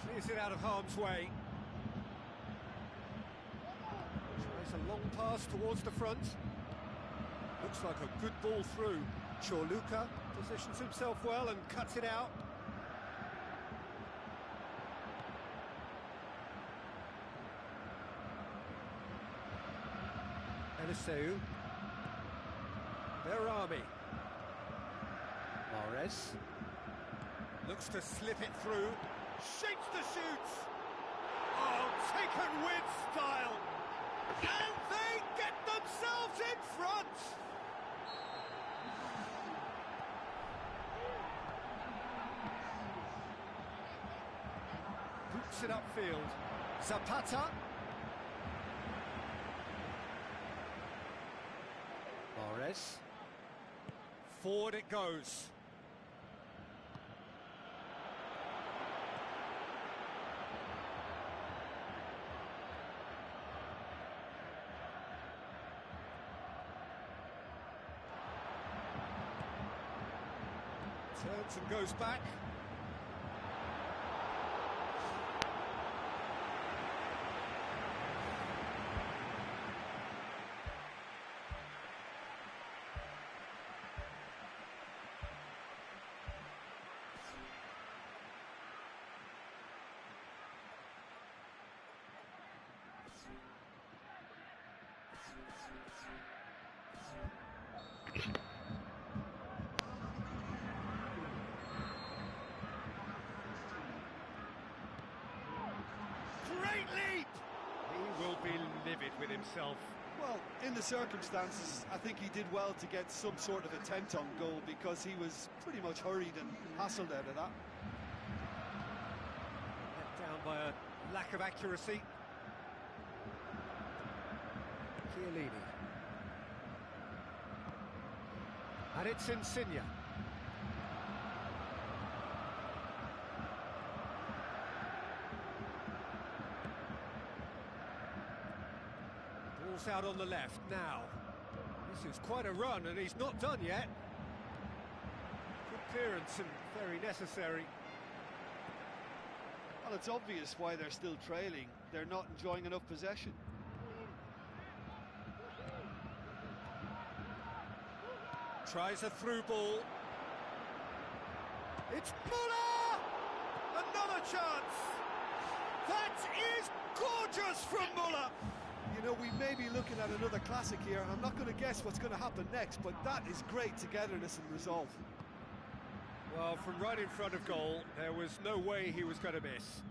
Clears it out of harm's way. Tries a long pass towards the front. Looks like a good ball through. Chorluka positions himself well and cuts it out. Eliseu. Behrami. Mahrez. Looks to slip it through. Shapes the shoots. Oh, taken with style. And they get themselves in front. Boots it upfield. Zapata. Mahrez. Forward it goes. Turns and goes back. Great leap! He will be livid with himself. Well, in the circumstances, I think he did well to get some sort of attempt on goal, because he was pretty much hurried and hassled out of that. down by a lack of accuracy. Chiellini. And it's Insigne. Ball's out on the left now. This is quite a run, and he's not done yet. Good clearance and very necessary. Well, it's obvious why they're still trailing. They're not enjoying enough possession. Tries a through ball. It's Muller! Another chance! That is gorgeous from Muller! You know, we may be looking at another classic here. I'm not going to guess what's going to happen next, but that is great togetherness and resolve. Well, from right in front of goal, there was no way he was going to miss.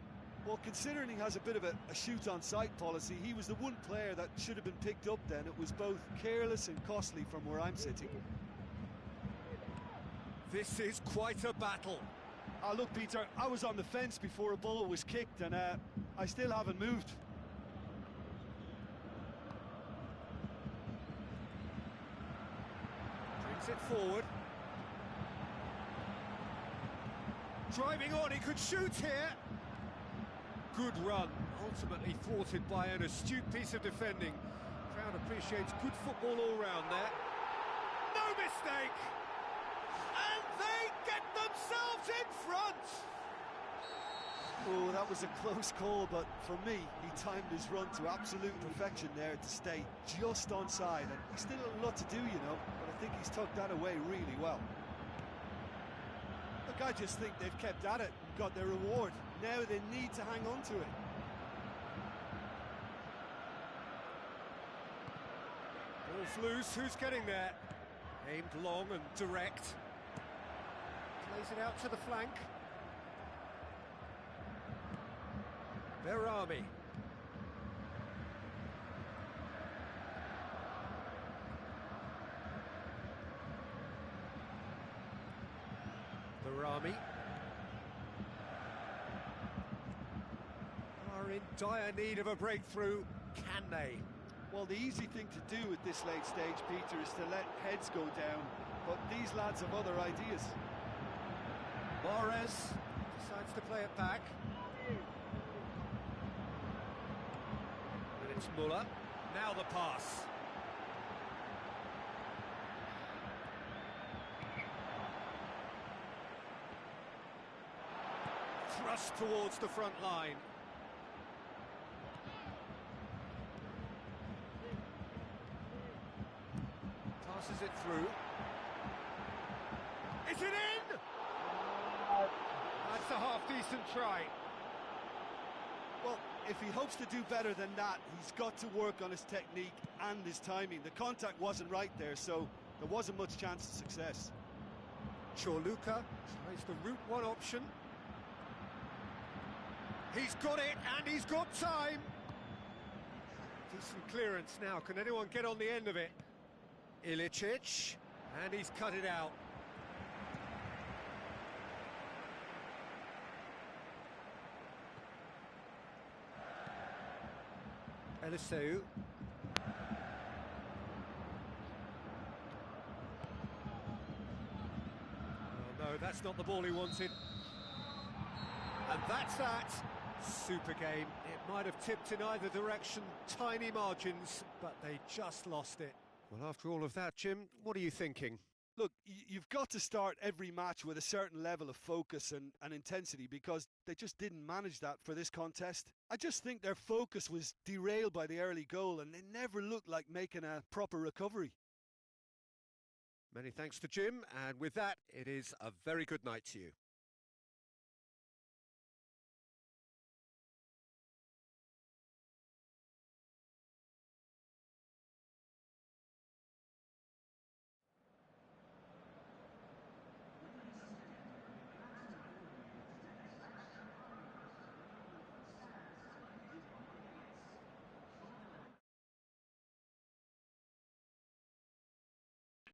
Well, considering he has a bit of a shoot-on-sight policy, he was the one player that should have been picked up then. It was both careless and costly from where I'm sitting. This is quite a battle. Oh, look, Peter, I was on the fence before a ball was kicked, and I still haven't moved. Brings it forward. Driving on, he could shoot here. Good run, ultimately thwarted by an astute piece of defending. Crowd appreciates good football all round there. No mistake! And they get themselves in front! Oh, that was a close call, but for me, he timed his run to absolute perfection there to stay just onside. And he's still a lot to do, you know, but I think he's tucked that away really well. Look, I just think they've kept at it and got their reward. Now they need to hang on to it. Ball's loose, who's getting there? Aimed long and direct. Plays it out to the flank. Berami. Berami. Are in dire need of a breakthrough. Can they? Well, the easy thing to do at this late stage, Peter, is to let heads go down. But these lads have other ideas. Mahrez decides to play it back. And it's Muller. Now the pass. Thrust towards the front line. Passes it through. Is it in? That's a half-decent try. Well, if he hopes to do better than that, he's got to work on his technique and his timing. The contact wasn't right there, so there wasn't much chance of success. Chorluka tries the route one option. He's got it, and he's got time. Decent clearance now. Can anyone get on the end of it? Ilicic, and he's cut it out. Eliseu. Oh no, that's not the ball he wanted. And that's that. Super game. It might have tipped in either direction, tiny margins, but they just lost it. Well, after all of that, Jim, what are you thinking? Look, you've got to start every match with a certain level of focus and intensity, because they just didn't manage that for this contest. I just think their focus was derailed by the early goal, and they never looked like making a proper recovery. Many thanks to Jim, and with that, it is a very good night to you.